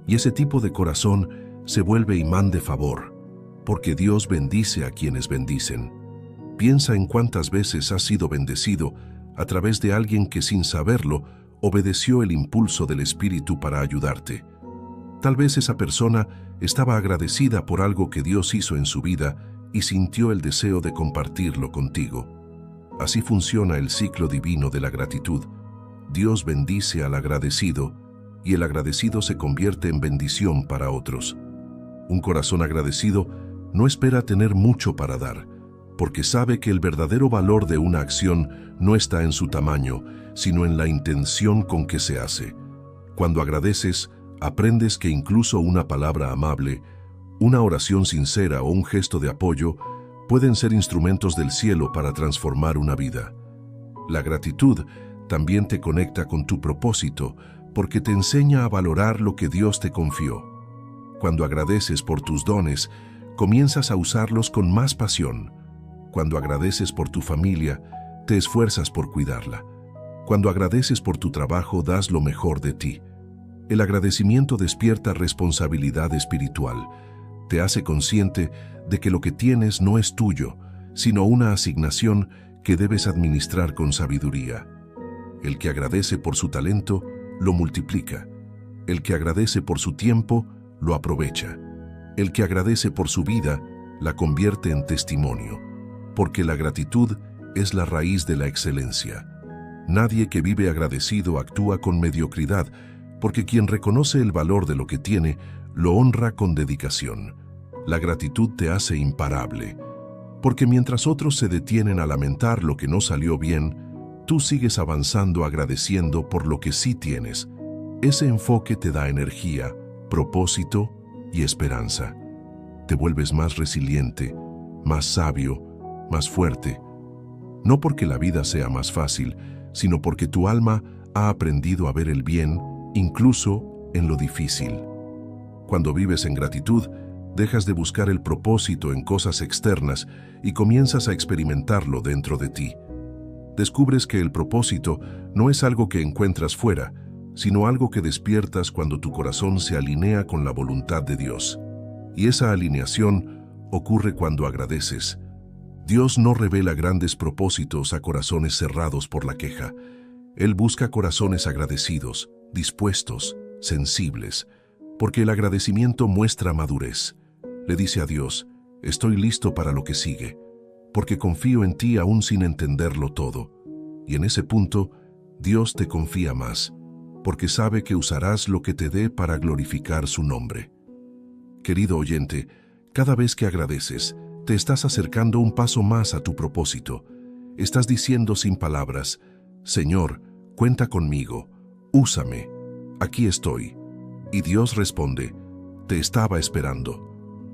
Y ese tipo de corazón se vuelve imán de favor, porque Dios bendice a quienes bendicen. Piensa en cuántas veces has sido bendecido a través de alguien que sin saberlo obedeció el impulso del Espíritu para ayudarte. Tal vez esa persona estaba agradecida por algo que Dios hizo en su vida y sintió el deseo de compartirlo contigo. Así funciona el ciclo divino de la gratitud. Dios bendice al agradecido y el agradecido se convierte en bendición para otros. Un corazón agradecido no espera tener mucho para dar, porque sabe que el verdadero valor de una acción no está en su tamaño, sino en la intención con que se hace. Cuando agradeces, Aprendes que incluso una palabra amable, una oración sincera o un gesto de apoyo pueden ser instrumentos del cielo para transformar una vida. La gratitud también te conecta con tu propósito porque te enseña a valorar lo que Dios te confió. Cuando agradeces por tus dones, comienzas a usarlos con más pasión. Cuando agradeces por tu familia, te esfuerzas por cuidarla. Cuando agradeces por tu trabajo, das lo mejor de ti. El agradecimiento despierta responsabilidad espiritual. Te hace consciente de que lo que tienes no es tuyo, sino una asignación que debes administrar con sabiduría. El que agradece por su talento, lo multiplica. El que agradece por su tiempo, lo aprovecha. El que agradece por su vida, la convierte en testimonio. Porque la gratitud es la raíz de la excelencia. Nadie que vive agradecido actúa con mediocridad, porque quien reconoce el valor de lo que tiene, lo honra con dedicación. La gratitud te hace imparable, porque mientras otros se detienen a lamentar lo que no salió bien, tú sigues avanzando agradeciendo por lo que sí tienes. Ese enfoque te da energía, propósito y esperanza. Te vuelves más resiliente, más sabio, más fuerte. No porque la vida sea más fácil, sino porque tu alma ha aprendido a ver el bien, incluso en lo difícil. Cuando vives en gratitud, dejas de buscar el propósito en cosas externas y comienzas a experimentarlo dentro de ti. Descubres que el propósito no es algo que encuentras fuera, sino algo que despiertas cuando tu corazón se alinea con la voluntad de Dios. Y esa alineación ocurre cuando agradeces. Dios no revela grandes propósitos a corazones cerrados por la queja. Él busca corazones agradecidos, dispuestos, sensibles, porque el agradecimiento muestra madurez. Le dice a Dios, estoy listo para lo que sigue, porque confío en ti aún sin entenderlo todo. Y en ese punto, Dios te confía más, porque sabe que usarás lo que te dé para glorificar su nombre. Querido oyente, cada vez que agradeces, te estás acercando un paso más a tu propósito. Estás diciendo sin palabras, Señor, cuenta conmigo, úsame, aquí estoy. Y Dios responde, te estaba esperando.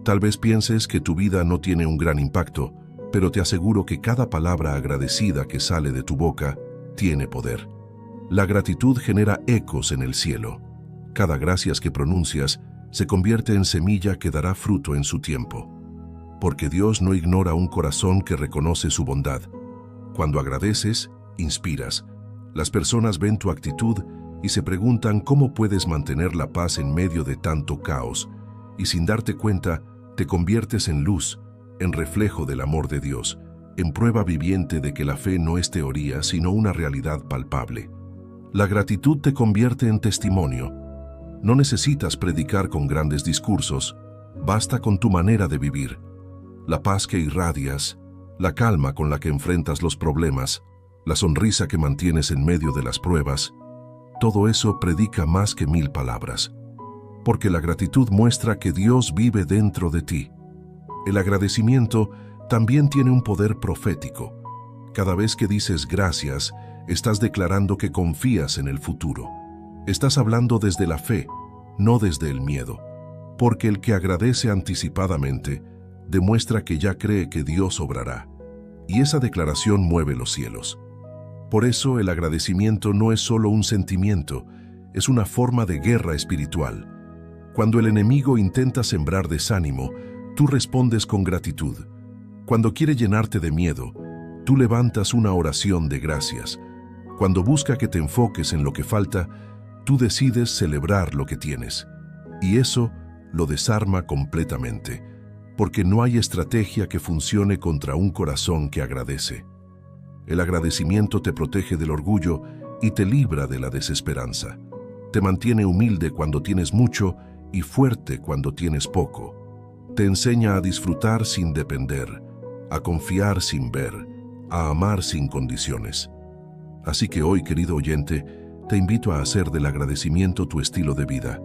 Tal vez pienses que tu vida no tiene un gran impacto, pero te aseguro que cada palabra agradecida que sale de tu boca tiene poder. La gratitud genera ecos en el cielo. Cada gracias que pronuncias se convierte en semilla que dará fruto en su tiempo. Porque Dios no ignora un corazón que reconoce su bondad. Cuando agradeces, inspiras. Las personas ven tu actitud y se preguntan cómo puedes mantener la paz en medio de tanto caos, y sin darte cuenta, te conviertes en luz, en reflejo del amor de Dios, en prueba viviente de que la fe no es teoría, sino una realidad palpable. La gratitud te convierte en testimonio. No necesitas predicar con grandes discursos, basta con tu manera de vivir. La paz que irradias, la calma con la que enfrentas los problemas, la sonrisa que mantienes en medio de las pruebas, todo eso predica más que 1000 palabras. Porque la gratitud muestra que Dios vive dentro de ti. El agradecimiento también tiene un poder profético. Cada vez que dices gracias, estás declarando que confías en el futuro. Estás hablando desde la fe, no desde el miedo. Porque el que agradece anticipadamente demuestra que ya cree que Dios obrará. Y esa declaración mueve los cielos. Por eso el agradecimiento no es solo un sentimiento, es una forma de guerra espiritual. Cuando el enemigo intenta sembrar desánimo, tú respondes con gratitud. Cuando quiere llenarte de miedo, tú levantas una oración de gracias. Cuando busca que te enfoques en lo que falta, tú decides celebrar lo que tienes. Y eso lo desarma completamente, porque no hay estrategia que funcione contra un corazón que agradece. El agradecimiento te protege del orgullo y te libra de la desesperanza. Te mantiene humilde cuando tienes mucho y fuerte cuando tienes poco. Te enseña a disfrutar sin depender, a confiar sin ver, a amar sin condiciones. Así que hoy, querido oyente, te invito a hacer del agradecimiento tu estilo de vida.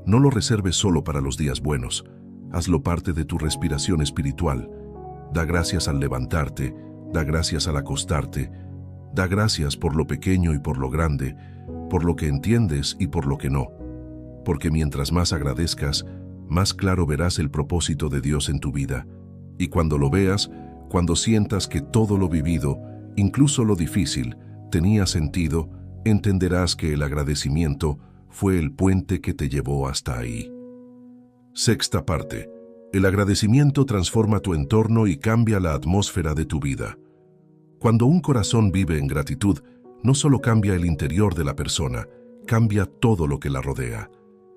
No lo reserves solo para los días buenos. Hazlo parte de tu respiración espiritual. Da gracias al levantarte, da gracias al acostarte, da gracias por lo pequeño y por lo grande, por lo que entiendes y por lo que no. porque mientras más agradezcas, más claro verás el propósito de Dios en tu vida. Y cuando lo veas, cuando sientas que todo lo vivido, incluso lo difícil, tenía sentido, entenderás que el agradecimiento fue el puente que te llevó hasta ahí. Sexta parte. El agradecimiento transforma tu entorno y cambia la atmósfera de tu vida. Cuando un corazón vive en gratitud, no solo cambia el interior de la persona, cambia todo lo que la rodea.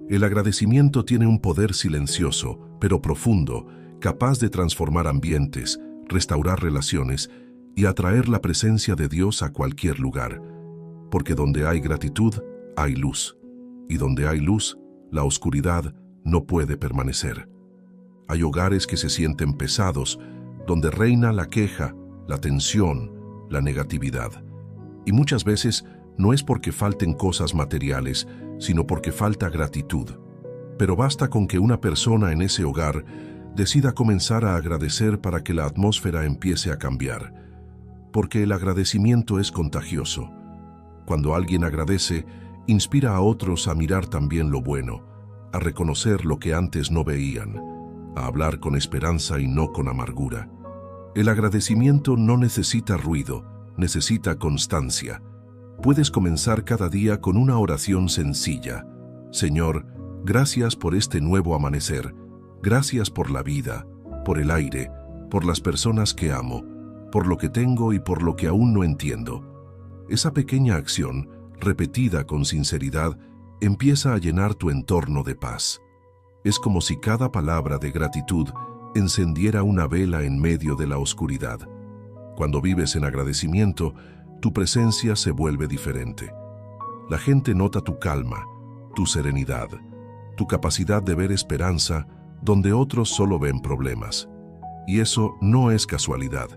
El agradecimiento tiene un poder silencioso, pero profundo, capaz de transformar ambientes, restaurar relaciones y atraer la presencia de Dios a cualquier lugar. Porque donde hay gratitud, hay luz. Y donde hay luz, la oscuridad no puede permanecer. Hay hogares que se sienten pesados, donde reina la queja, la tensión, la negatividad. Y muchas veces no es porque falten cosas materiales, sino porque falta gratitud. Pero basta con que una persona en ese hogar decida comenzar a agradecer para que la atmósfera empiece a cambiar. Porque el agradecimiento es contagioso. Cuando alguien agradece, inspira a otros a mirar también lo bueno, a reconocer lo que antes no veían, a hablar con esperanza y no con amargura. El agradecimiento no necesita ruido, necesita constancia. Puedes comenzar cada día con una oración sencilla. Señor, gracias por este nuevo amanecer. Gracias por la vida, por el aire, por las personas que amo, por lo que tengo y por lo que aún no entiendo. Esa pequeña acción, repetida con sinceridad, empieza a llenar tu entorno de paz. Es como si cada palabra de gratitud encendiera una vela en medio de la oscuridad. Cuando vives en agradecimiento, tu presencia se vuelve diferente. La gente nota tu calma, tu serenidad, tu capacidad de ver esperanza donde otros solo ven problemas. Y eso no es casualidad.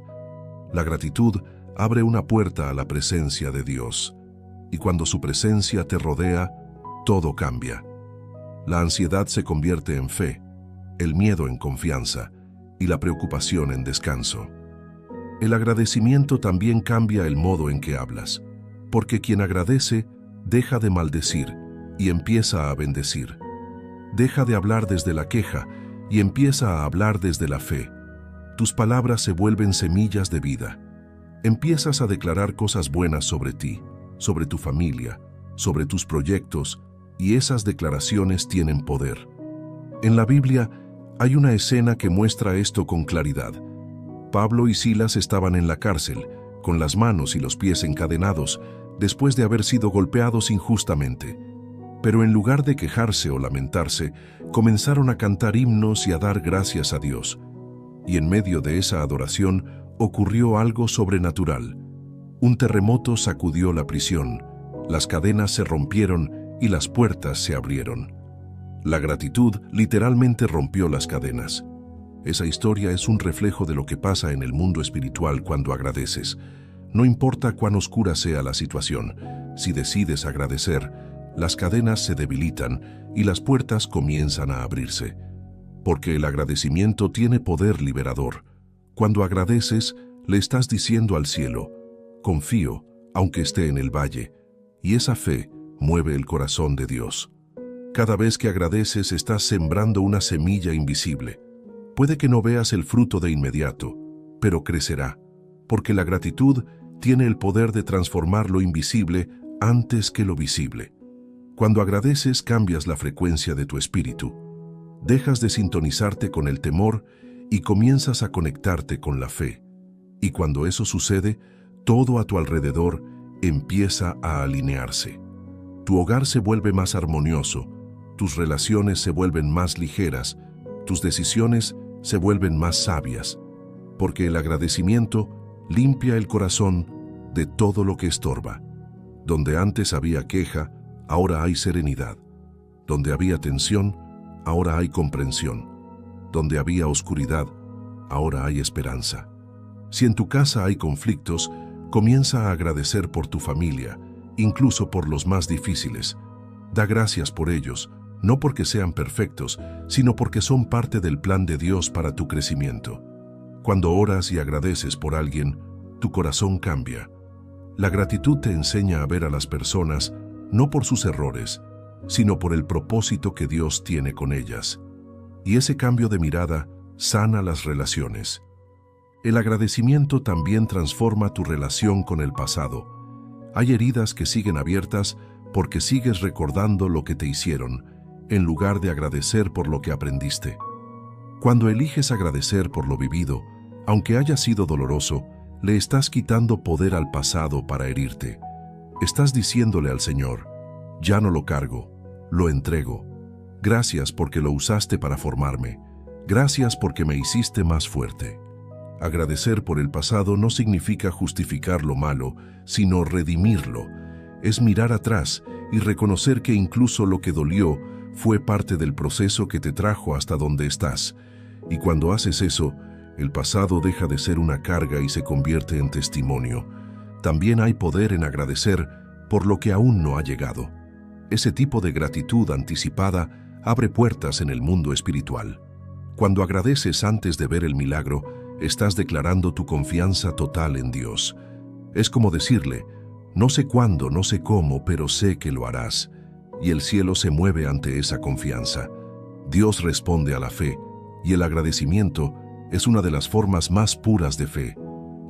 La gratitud abre una puerta a la presencia de Dios. Y cuando su presencia te rodea, todo cambia. La ansiedad se convierte en fe, el miedo en confianza y la preocupación en descanso. El agradecimiento también cambia el modo en que hablas, porque quien agradece deja de maldecir y empieza a bendecir. Deja de hablar desde la queja y empieza a hablar desde la fe. Tus palabras se vuelven semillas de vida. Empiezas a declarar cosas buenas sobre ti, sobre tu familia, sobre tus proyectos, y esas declaraciones tienen poder. En la Biblia hay una escena que muestra esto con claridad. Pablo y Silas estaban en la cárcel, con las manos y los pies encadenados, después de haber sido golpeados injustamente. Pero en lugar de quejarse o lamentarse, comenzaron a cantar himnos y a dar gracias a Dios. Y en medio de esa adoración ocurrió algo sobrenatural. Un terremoto sacudió la prisión, las cadenas se rompieron y las puertas se abrieron. La gratitud literalmente rompió las cadenas. Esa historia es un reflejo de lo que pasa en el mundo espiritual cuando agradeces. No importa cuán oscura sea la situación, si decides agradecer, las cadenas se debilitan y las puertas comienzan a abrirse. Porque el agradecimiento tiene poder liberador. Cuando agradeces, le estás diciendo al cielo, confío, aunque esté en el valle, y esa fe mueve el corazón de Dios. Cada vez que agradeces estás sembrando una semilla invisible. Puede que no veas el fruto de inmediato, pero crecerá, porque la gratitud tiene el poder de transformar lo invisible antes que lo visible. Cuando agradeces cambias la frecuencia de tu espíritu. Dejas de sintonizarte con el temor y comienzas a conectarte con la fe. Y cuando eso sucede, todo a tu alrededor empieza a alinearse. Tu hogar se vuelve más armonioso, tus relaciones se vuelven más ligeras, tus decisiones se vuelven más sabias, porque el agradecimiento limpia el corazón de todo lo que estorba. Donde antes había queja, ahora hay serenidad. Donde había tensión, ahora hay comprensión. Donde había oscuridad, ahora hay esperanza. Si en tu casa hay conflictos, comienza a agradecer por tu familia, incluso por los más difíciles. Da gracias por ellos, no porque sean perfectos, sino porque son parte del plan de Dios para tu crecimiento. Cuando oras y agradeces por alguien, tu corazón cambia. La gratitud te enseña a ver a las personas no por sus errores, sino por el propósito que Dios tiene con ellas. Y ese cambio de mirada sana las relaciones. El agradecimiento también transforma tu relación con el pasado. Hay heridas que siguen abiertas porque sigues recordando lo que te hicieron, en lugar de agradecer por lo que aprendiste. Cuando eliges agradecer por lo vivido, aunque haya sido doloroso, le estás quitando poder al pasado para herirte. Estás diciéndole al Señor: ya no lo cargo, lo entrego. Gracias porque lo usaste para formarme. Gracias porque me hiciste más fuerte. Agradecer por el pasado no significa justificar lo malo, sino redimirlo. Es mirar atrás y reconocer que incluso lo que dolió fue parte del proceso que te trajo hasta donde estás. Y cuando haces eso, el pasado deja de ser una carga y se convierte en testimonio. También hay poder en agradecer por lo que aún no ha llegado. Ese tipo de gratitud anticipada abre puertas en el mundo espiritual. Cuando agradeces antes de ver el milagro, estás declarando tu confianza total en Dios. Es como decirle: no sé cuándo, no sé cómo, pero sé que lo harás. Y el cielo se mueve ante esa confianza. Dios responde a la fe, y el agradecimiento es una de las formas más puras de fe.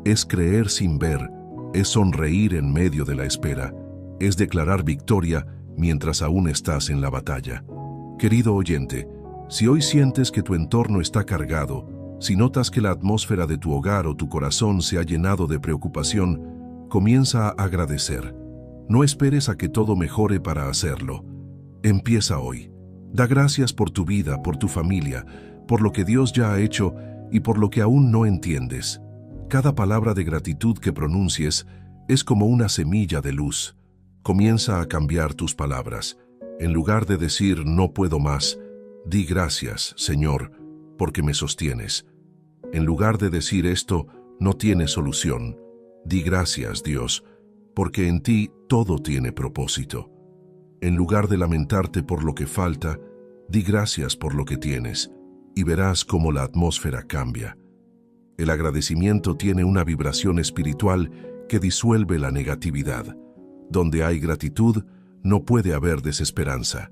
Es creer sin ver, es sonreír en medio de la espera, es declarar victoria mientras aún estás en la batalla. Querido oyente, si hoy sientes que tu entorno está cargado, si notas que la atmósfera de tu hogar o tu corazón se ha llenado de preocupación, comienza a agradecer. No esperes a que todo mejore para hacerlo. Empieza hoy. Da gracias por tu vida, por tu familia, por lo que Dios ya ha hecho y por lo que aún no entiendes. Cada palabra de gratitud que pronuncies es como una semilla de luz. Comienza a cambiar tus palabras. En lugar de decir no puedo más, di gracias, Señor, porque me sostienes. En lugar de decir esto no tiene solución, di gracias, Dios, porque en ti todo tiene propósito. En lugar de lamentarte por lo que falta, di gracias por lo que tienes, y verás cómo la atmósfera cambia. El agradecimiento tiene una vibración espiritual que disuelve la negatividad. Donde hay gratitud, no puede haber desesperanza.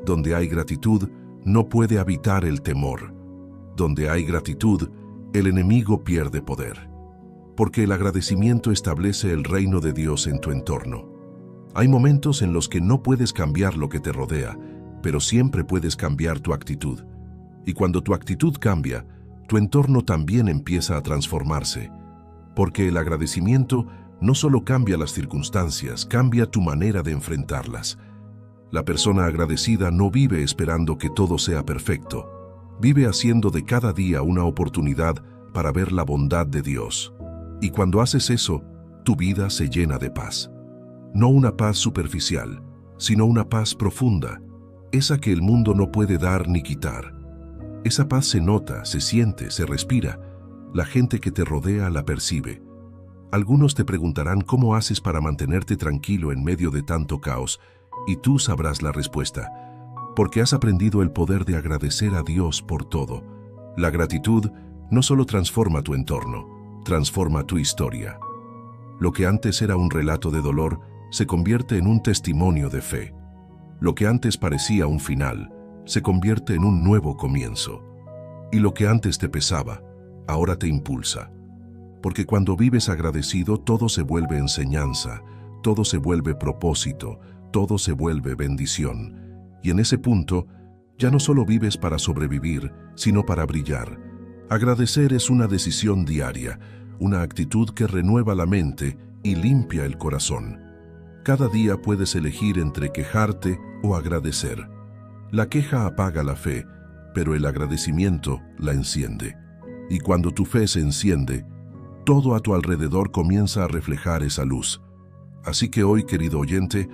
Donde hay gratitud, no puede habitar el temor. Donde hay gratitud, el enemigo pierde poder. Porque el agradecimiento establece el reino de Dios en tu entorno. Hay momentos en los que no puedes cambiar lo que te rodea, pero siempre puedes cambiar tu actitud. Y cuando tu actitud cambia, tu entorno también empieza a transformarse. Porque el agradecimiento no solo cambia las circunstancias, cambia tu manera de enfrentarlas. La persona agradecida no vive esperando que todo sea perfecto. Vive haciendo de cada día una oportunidad para ver la bondad de Dios. Y cuando haces eso, tu vida se llena de paz. No una paz superficial, sino una paz profunda, esa que el mundo no puede dar ni quitar. Esa paz se nota, se siente, se respira. La gente que te rodea la percibe. Algunos te preguntarán cómo haces para mantenerte tranquilo en medio de tanto caos, y tú sabrás la respuesta, porque has aprendido el poder de agradecer a Dios por todo. La gratitud no solo transforma tu entorno, transforma tu historia. Lo que antes era un relato de dolor se convierte en un testimonio de fe. Lo que antes parecía un final se convierte en un nuevo comienzo. Y lo que antes te pesaba, ahora te impulsa. Porque cuando vives agradecido, todo se vuelve enseñanza, todo se vuelve propósito, todo se vuelve bendición. Y en ese punto, ya no solo vives para sobrevivir, sino para brillar. Agradecer es una decisión diaria, una actitud que renueva la mente y limpia el corazón. Cada día puedes elegir entre quejarte o agradecer. La queja apaga la fe, pero el agradecimiento la enciende. Y cuando tu fe se enciende, todo a tu alrededor comienza a reflejar esa luz. Así que hoy, querido oyente,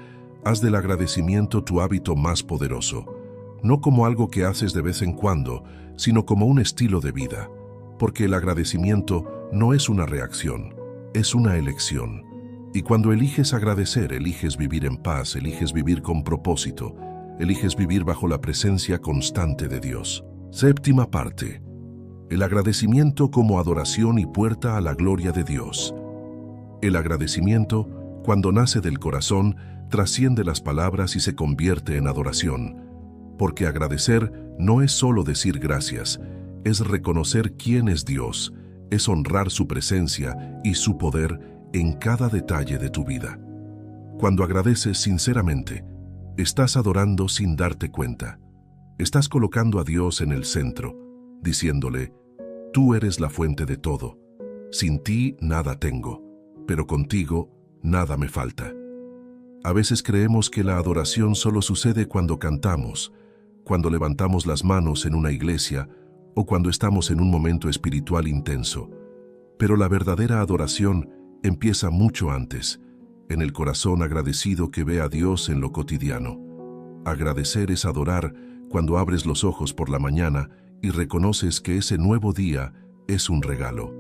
haz del agradecimiento tu hábito más poderoso. No como algo que haces de vez en cuando, sino como un estilo de vida. Porque el agradecimiento no es una reacción, es una elección. Y cuando eliges agradecer, eliges vivir en paz, eliges vivir con propósito, eliges vivir bajo la presencia constante de Dios. Séptima parte. El agradecimiento como adoración y puerta a la gloria de Dios. El agradecimiento, cuando nace del corazón, trasciende las palabras y se convierte en adoración, porque agradecer no es solo decir gracias, es reconocer quién es Dios, es honrar su presencia y su poder en cada detalle de tu vida. Cuando agradeces sinceramente, estás adorando sin darte cuenta. Estás colocando a Dios en el centro, diciéndole: tú eres la fuente de todo. Sin ti nada tengo, pero contigo nada me falta. A veces creemos que la adoración solo sucede cuando cantamos, cuando levantamos las manos en una iglesia o cuando estamos en un momento espiritual intenso. Pero la verdadera adoración empieza mucho antes, en el corazón agradecido que ve a Dios en lo cotidiano. Agradecer es adorar cuando abres los ojos por la mañana y reconoces que ese nuevo día es un regalo.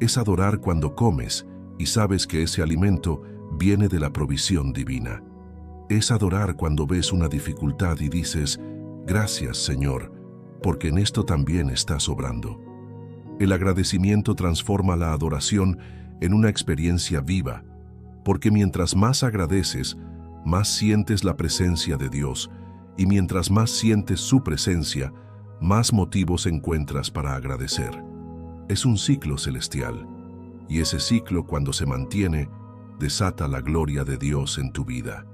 Es adorar cuando comes y sabes que ese alimento viene de la provisión divina. Es adorar cuando ves una dificultad y dices: gracias, Señor, porque en esto también estás obrando. El agradecimiento transforma la adoración en una experiencia viva, porque mientras más agradeces, más sientes la presencia de Dios, y mientras más sientes su presencia, más motivos encuentras para agradecer. Es un ciclo celestial, y ese ciclo, cuando se mantiene, desata la gloria de Dios en tu vida.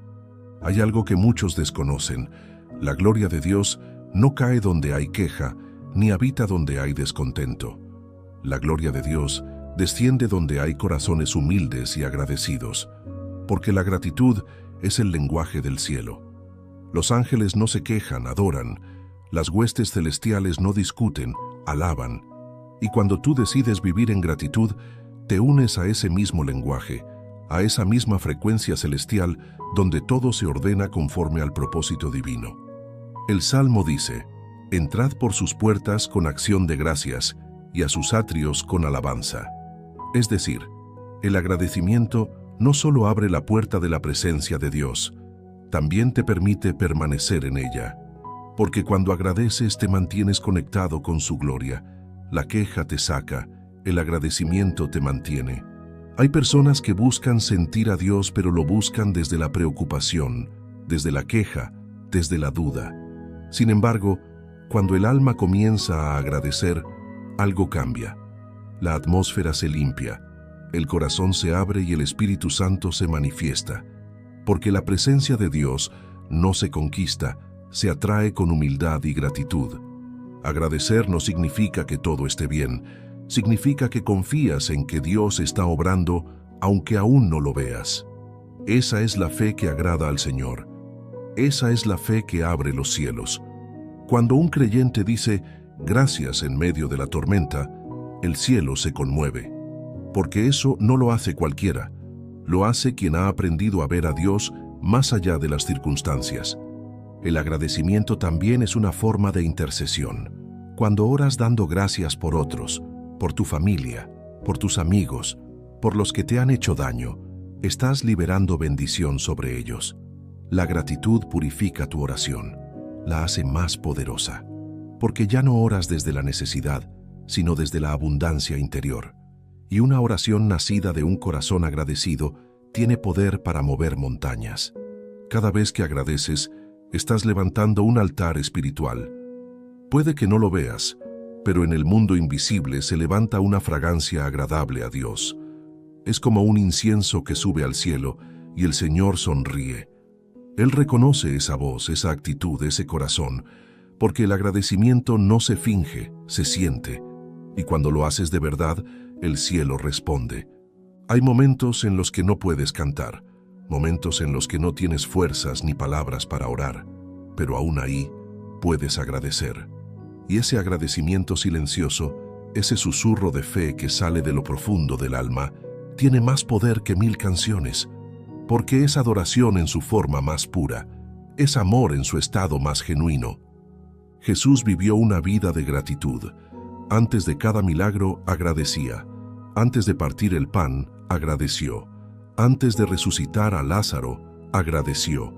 Hay algo que muchos desconocen: la gloria de Dios no cae donde hay queja, ni habita donde hay descontento. La gloria de Dios desciende donde hay corazones humildes y agradecidos, porque la gratitud es el lenguaje del cielo. Los ángeles no se quejan, adoran. Las huestes celestiales no discuten, alaban. Y cuando tú decides vivir en gratitud, te unes a ese mismo lenguaje, a esa misma frecuencia celestial donde todo se ordena conforme al propósito divino. El Salmo dice: entrad por sus puertas con acción de gracias y a sus atrios con alabanza. Es decir, el agradecimiento no solo abre la puerta de la presencia de Dios, también te permite permanecer en ella. Porque cuando agradeces te mantienes conectado con su gloria. La queja te saca, el agradecimiento te mantiene. Hay personas que buscan sentir a Dios, pero lo buscan desde la preocupación, desde la queja, desde la duda. Sin embargo, cuando el alma comienza a agradecer, algo cambia. La atmósfera se limpia, el corazón se abre y el Espíritu Santo se manifiesta. Porque la presencia de Dios no se conquista, se atrae con humildad y gratitud. Agradecer no significa que todo esté bien, significa que confías en que Dios está obrando aunque aún no lo veas. Esa es la fe que agrada al Señor. Esa es la fe que abre los cielos. Cuando un creyente dice gracias en medio de la tormenta, el cielo se conmueve. Porque eso no lo hace cualquiera, lo hace quien ha aprendido a ver a Dios más allá de las circunstancias. El agradecimiento también es una forma de intercesión. Cuando oras dando gracias por otros, por tu familia, por tus amigos, por los que te han hecho daño, estás liberando bendición sobre ellos. La gratitud purifica tu oración, la hace más poderosa, porque ya no oras desde la necesidad, sino desde la abundancia interior. Y una oración nacida de un corazón agradecido tiene poder para mover montañas. Cada vez que agradeces, estás levantando un altar espiritual. Puede que no lo veas, pero en el mundo invisible se levanta una fragancia agradable a Dios. Es como un incienso que sube al cielo y el Señor sonríe. Él reconoce esa voz, esa actitud, ese corazón, porque el agradecimiento no se finge, se siente. Y cuando lo haces de verdad, el cielo responde. Hay momentos en los que no puedes cantar, momentos en los que no tienes fuerzas ni palabras para orar, pero aún ahí puedes agradecer. Y ese agradecimiento silencioso, ese susurro de fe que sale de lo profundo del alma, tiene más poder que 1000 canciones, porque es adoración en su forma más pura, es amor en su estado más genuino. Jesús vivió una vida de gratitud. Antes de cada milagro agradecía. Antes de partir el pan, agradeció. Antes de resucitar a Lázaro, agradeció.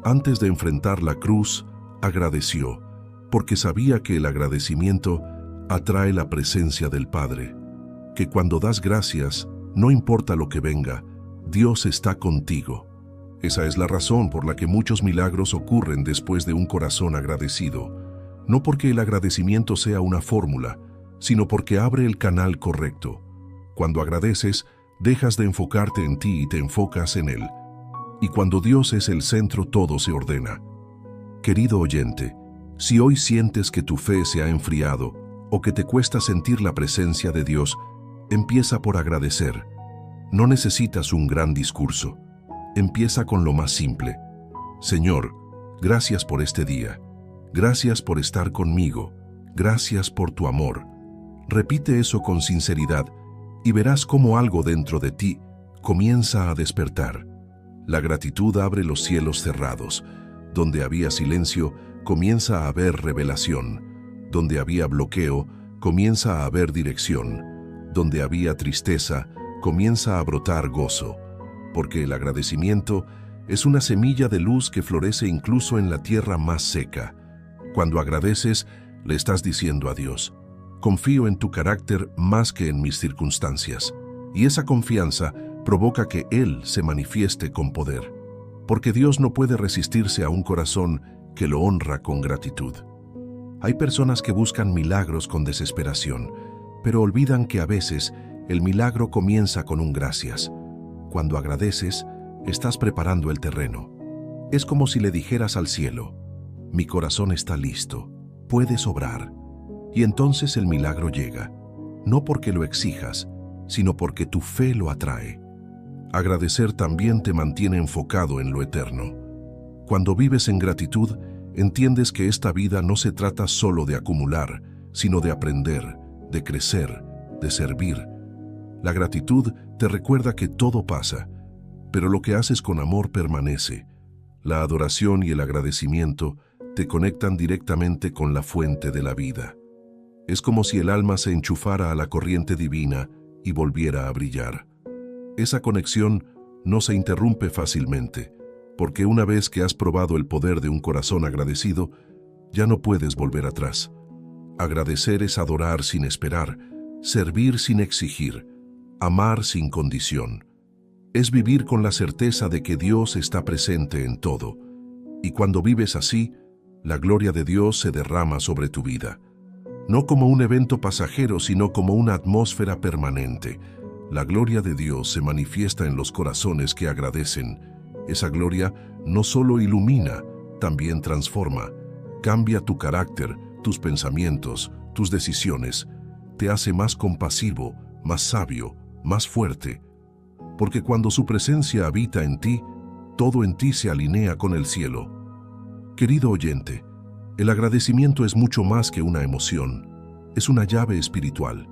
Antes de enfrentar la cruz, agradeció, porque sabía que el agradecimiento atrae la presencia del Padre, que cuando das gracias, no importa lo que venga, Dios está contigo. Esa es la razón por la que muchos milagros ocurren después de un corazón agradecido. No porque el agradecimiento sea una fórmula, sino porque abre el canal correcto. Cuando agradeces, dejas de enfocarte en ti y te enfocas en Él. Y cuando Dios es el centro, todo se ordena. Querido oyente, si hoy sientes que tu fe se ha enfriado o que te cuesta sentir la presencia de Dios, empieza por agradecer. No necesitas un gran discurso. Empieza con lo más simple. Señor, gracias por este día. Gracias por estar conmigo. Gracias por tu amor. Repite eso con sinceridad y verás cómo algo dentro de ti comienza a despertar. La gratitud abre los cielos cerrados. Donde había silencio, comienza a haber revelación. Donde había bloqueo, comienza a haber dirección. Donde había tristeza, comienza a brotar gozo. Porque el agradecimiento es una semilla de luz que florece incluso en la tierra más seca. Cuando agradeces, le estás diciendo a Dios: confío en tu carácter más que en mis circunstancias. Y esa confianza provoca que Él se manifieste con poder. Porque Dios no puede resistirse a un corazón que lo honra con gratitud. Hay personas que buscan milagros con desesperación, pero olvidan que a veces el milagro comienza con un gracias. Cuando agradeces, estás preparando el terreno. Es como si le dijeras al cielo: mi corazón está listo, puedes obrar. Y entonces el milagro llega, no porque lo exijas, sino porque tu fe lo atrae. Agradecer también te mantiene enfocado en lo eterno. Cuando vives en gratitud, entiendes que esta vida no se trata solo de acumular, sino de aprender, de crecer, de servir. La gratitud te recuerda que todo pasa, pero lo que haces con amor permanece. La adoración y el agradecimiento te conectan directamente con la fuente de la vida. Es como si el alma se enchufara a la corriente divina y volviera a brillar. Esa conexión no se interrumpe fácilmente, porque una vez que has probado el poder de un corazón agradecido, ya no puedes volver atrás. Agradecer es adorar sin esperar, servir sin exigir, amar sin condición. Es vivir con la certeza de que Dios está presente en todo, y cuando vives así, la gloria de Dios se derrama sobre tu vida. No como un evento pasajero, sino como una atmósfera permanente. La gloria de Dios se manifiesta en los corazones que agradecen. Esa gloria no solo ilumina, también transforma. Cambia tu carácter, tus pensamientos, tus decisiones. Te hace más compasivo, más sabio, más fuerte. Porque cuando su presencia habita en ti, todo en ti se alinea con el cielo. Querido oyente, el agradecimiento es mucho más que una emoción. Es una llave espiritual.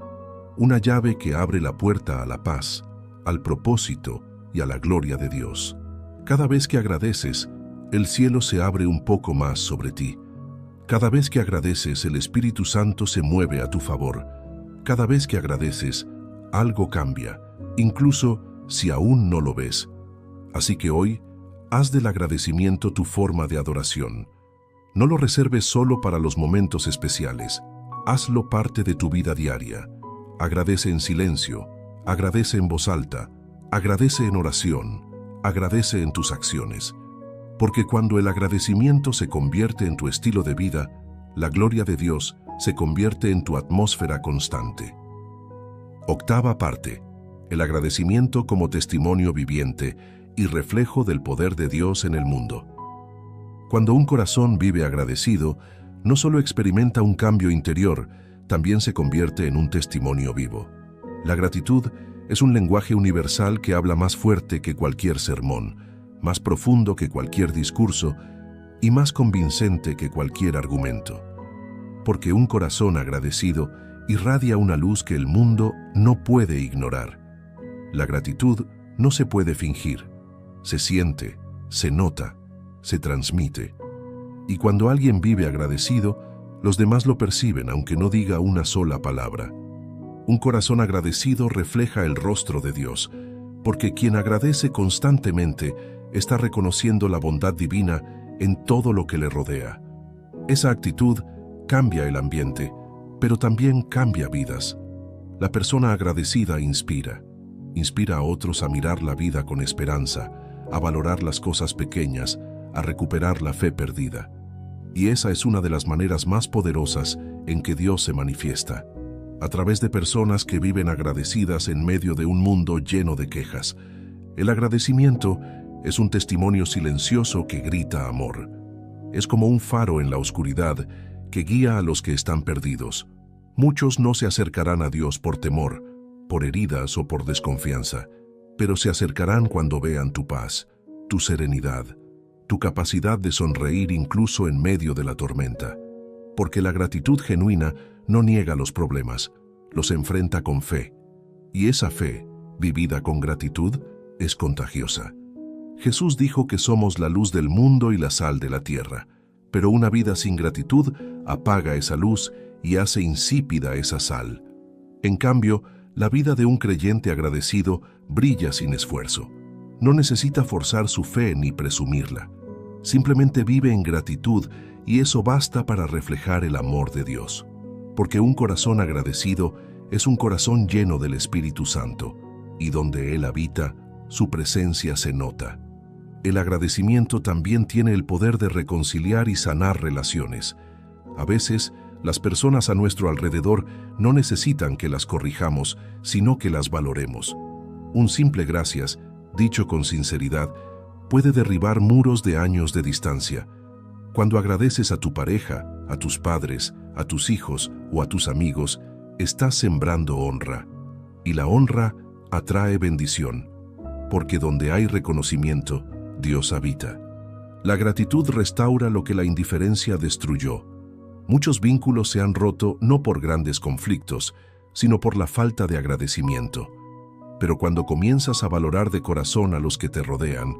Una llave que abre la puerta a la paz, al propósito y a la gloria de Dios. Cada vez que agradeces, el cielo se abre un poco más sobre ti. Cada vez que agradeces, el Espíritu Santo se mueve a tu favor. Cada vez que agradeces, algo cambia, incluso si aún no lo ves. Así que hoy, haz del agradecimiento tu forma de adoración. No lo reserves solo para los momentos especiales. Hazlo parte de tu vida diaria. Agradece en silencio, agradece en voz alta, agradece en oración, agradece en tus acciones. Porque cuando el agradecimiento se convierte en tu estilo de vida, la gloria de Dios se convierte en tu atmósfera constante. Octava parte. El agradecimiento como testimonio viviente y reflejo del poder de Dios en el mundo. Cuando un corazón vive agradecido, no solo experimenta un cambio interior, también se convierte en un testimonio vivo. La gratitud es un lenguaje universal que habla más fuerte que cualquier sermón, más profundo que cualquier discurso y más convincente que cualquier argumento. Porque un corazón agradecido irradia una luz que el mundo no puede ignorar. La gratitud no se puede fingir, se siente, se nota, se transmite. Y cuando alguien vive agradecido, los demás lo perciben aunque no diga una sola palabra. Un corazón agradecido refleja el rostro de Dios, porque quien agradece constantemente está reconociendo la bondad divina en todo lo que le rodea. Esa actitud cambia el ambiente, pero también cambia vidas. La persona agradecida inspira a otros a mirar la vida con esperanza, a valorar las cosas pequeñas, a recuperar la fe perdida. Y esa es una de las maneras más poderosas en que Dios se manifiesta, a través de personas que viven agradecidas en medio de un mundo lleno de quejas. El agradecimiento es un testimonio silencioso que grita amor. Es como un faro en la oscuridad que guía a los que están perdidos. Muchos no se acercarán a Dios por temor, por heridas o por desconfianza, pero se acercarán cuando vean tu paz, tu serenidad, tu capacidad de sonreír incluso en medio de la tormenta. Porque la gratitud genuina no niega los problemas, los enfrenta con fe. Y esa fe, vivida con gratitud, es contagiosa. Jesús dijo que somos la luz del mundo y la sal de la tierra, pero una vida sin gratitud apaga esa luz y hace insípida esa sal. En cambio, la vida de un creyente agradecido brilla sin esfuerzo. No necesita forzar su fe ni presumirla. Simplemente vive en gratitud y eso basta para reflejar el amor de Dios. Porque un corazón agradecido es un corazón lleno del Espíritu Santo, y donde Él habita, su presencia se nota. El agradecimiento también tiene el poder de reconciliar y sanar relaciones. A veces, las personas a nuestro alrededor no necesitan que las corrijamos, sino que las valoremos. Un simple gracias, dicho con sinceridad, puede derribar muros de años de distancia. Cuando agradeces a tu pareja, a tus padres, a tus hijos o a tus amigos, estás sembrando honra. Y la honra atrae bendición, porque donde hay reconocimiento, Dios habita. La gratitud restaura lo que la indiferencia destruyó. Muchos vínculos se han roto no por grandes conflictos, sino por la falta de agradecimiento. Pero cuando comienzas a valorar de corazón a los que te rodean,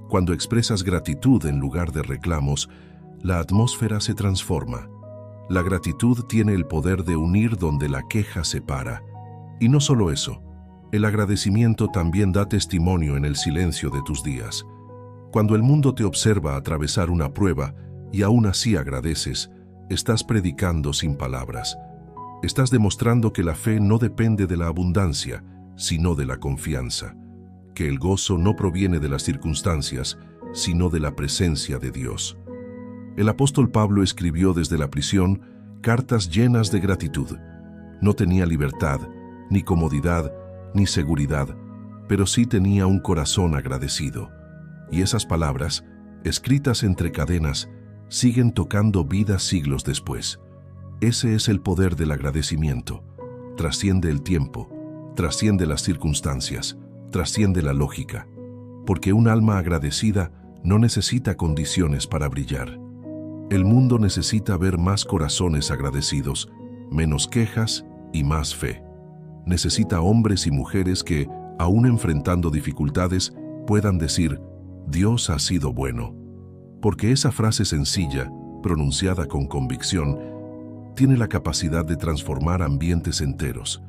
cuando expresas gratitud en lugar de reclamos, la atmósfera se transforma. La gratitud tiene el poder de unir donde la queja separa. Y no solo eso, el agradecimiento también da testimonio en el silencio de tus días. Cuando el mundo te observa atravesar una prueba y aún así agradeces, estás predicando sin palabras. Estás demostrando que la fe no depende de la abundancia, sino de la confianza. Que el gozo no proviene de las circunstancias, sino de la presencia de Dios. El apóstol Pablo escribió desde la prisión cartas llenas de gratitud. No tenía libertad, ni comodidad, ni seguridad, pero sí tenía un corazón agradecido. Y esas palabras, escritas entre cadenas, siguen tocando vidas siglos después. Ese es el poder del agradecimiento. Trasciende el tiempo, trasciende las circunstancias, trasciende la lógica. Porque un alma agradecida no necesita condiciones para brillar. El mundo necesita ver más corazones agradecidos, menos quejas y más fe. Necesita hombres y mujeres que, aún enfrentando dificultades, puedan decir, Dios ha sido bueno. Porque esa frase sencilla, pronunciada con convicción, tiene la capacidad de transformar ambientes enteros.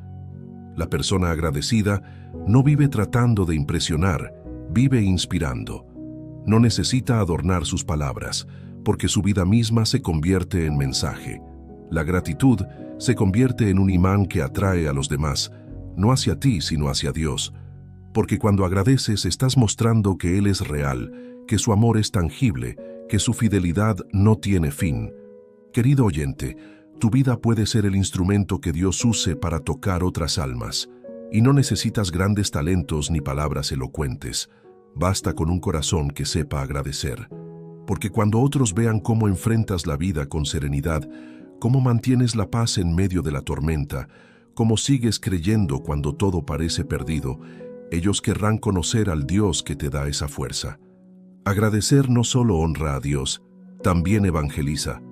La persona agradecida no vive tratando de impresionar, vive inspirando. No necesita adornar sus palabras, porque su vida misma se convierte en mensaje. La gratitud se convierte en un imán que atrae a los demás, no hacia ti, sino hacia Dios. Porque cuando agradeces estás mostrando que Él es real, que su amor es tangible, que su fidelidad no tiene fin. Querido oyente, tu vida puede ser el instrumento que Dios use para tocar otras almas. Y no necesitas grandes talentos ni palabras elocuentes. Basta con un corazón que sepa agradecer. Porque cuando otros vean cómo enfrentas la vida con serenidad, cómo mantienes la paz en medio de la tormenta, cómo sigues creyendo cuando todo parece perdido, ellos querrán conocer al Dios que te da esa fuerza. Agradecer no solo honra a Dios, también evangeliza.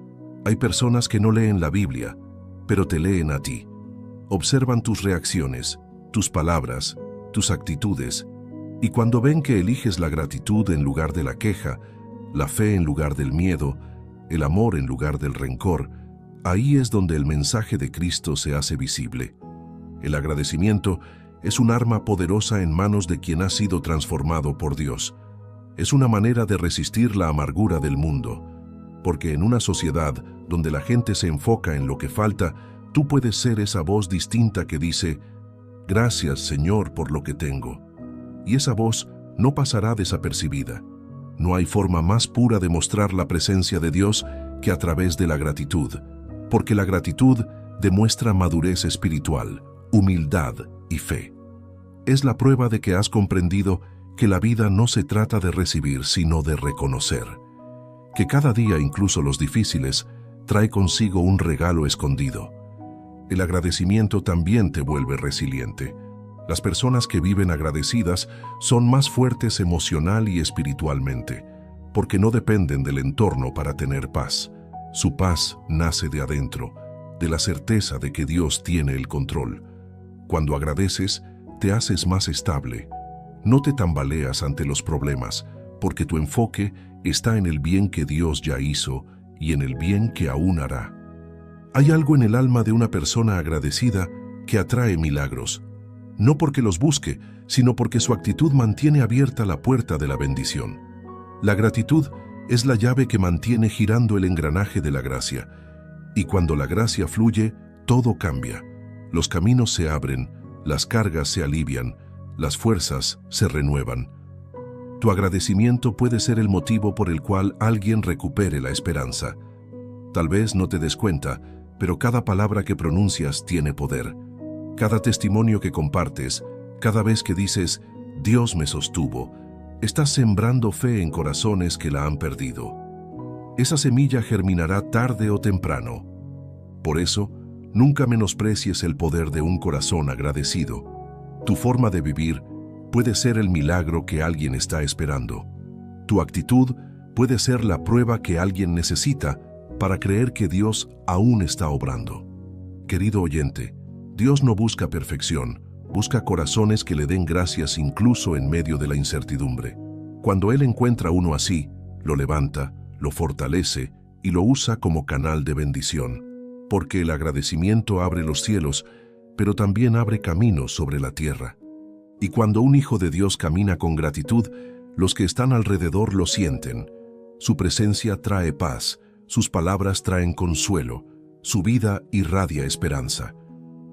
Hay personas que no leen la Biblia, pero te leen a ti. Observan tus reacciones, tus palabras, tus actitudes, y cuando ven que eliges la gratitud en lugar de la queja, la fe en lugar del miedo, el amor en lugar del rencor, ahí es donde el mensaje de Cristo se hace visible. El agradecimiento es un arma poderosa en manos de quien ha sido transformado por Dios. Es una manera de resistir la amargura del mundo, porque en una sociedad donde la gente se enfoca en lo que falta, tú puedes ser esa voz distinta que dice, «Gracias, Señor, por lo que tengo». Y esa voz no pasará desapercibida. No hay forma más pura de mostrar la presencia de Dios que a través de la gratitud, porque la gratitud demuestra madurez espiritual, humildad y fe. Es la prueba de que has comprendido que la vida no se trata de recibir, sino de reconocer. Que cada día, incluso los difíciles, trae consigo un regalo escondido. El agradecimiento también te vuelve resiliente. Las personas que viven agradecidas son más fuertes emocional y espiritualmente, porque no dependen del entorno para tener paz. Su paz nace de adentro, de la certeza de que Dios tiene el control. Cuando agradeces, te haces más estable. No te tambaleas ante los problemas, porque tu enfoque está en el bien que Dios ya hizo y en el bien que aún hará. Hay algo en el alma de una persona agradecida que atrae milagros, no porque los busque, sino porque su actitud mantiene abierta la puerta de la bendición. La gratitud es la llave que mantiene girando el engranaje de la gracia, y cuando la gracia fluye, todo cambia. Los caminos se abren, las cargas se alivian, las fuerzas se renuevan. Tu agradecimiento puede ser el motivo por el cual alguien recupere la esperanza. Tal vez no te des cuenta, pero cada palabra que pronuncias tiene poder. Cada testimonio que compartes, cada vez que dices, Dios me sostuvo, estás sembrando fe en corazones que la han perdido. Esa semilla germinará tarde o temprano. Por eso, nunca menosprecies el poder de un corazón agradecido. Tu forma de vivir puede ser el milagro que alguien está esperando. Tu actitud puede ser la prueba que alguien necesita para creer que Dios aún está obrando. Querido oyente, Dios no busca perfección, busca corazones que le den gracias incluso en medio de la incertidumbre. Cuando Él encuentra uno así, lo levanta, lo fortalece y lo usa como canal de bendición. Porque el agradecimiento abre los cielos, pero también abre caminos sobre la tierra. Y cuando un hijo de Dios camina con gratitud, los que están alrededor lo sienten. Su presencia trae paz, sus palabras traen consuelo, su vida irradia esperanza.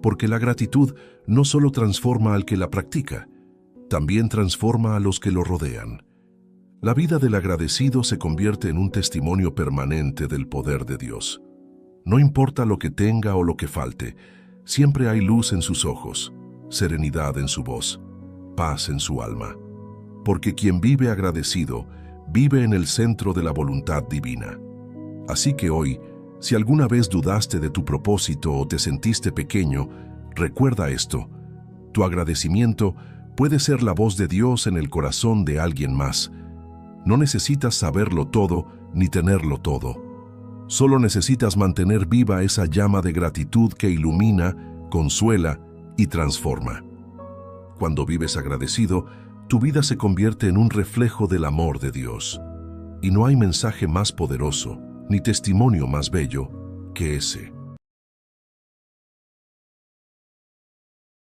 Porque la gratitud no solo transforma al que la practica, también transforma a los que lo rodean. La vida del agradecido se convierte en un testimonio permanente del poder de Dios. No importa lo que tenga o lo que falte, siempre hay luz en sus ojos, serenidad en su voz, paz en su alma. Porque quien vive agradecido, vive en el centro de la voluntad divina. Así que hoy, si alguna vez dudaste de tu propósito o te sentiste pequeño, recuerda esto. Tu agradecimiento puede ser la voz de Dios en el corazón de alguien más. No necesitas saberlo todo ni tenerlo todo. Solo necesitas mantener viva esa llama de gratitud que ilumina, consuela y transforma. Cuando vives agradecido, tu vida se convierte en un reflejo del amor de Dios. Y no hay mensaje más poderoso, ni testimonio más bello que ese.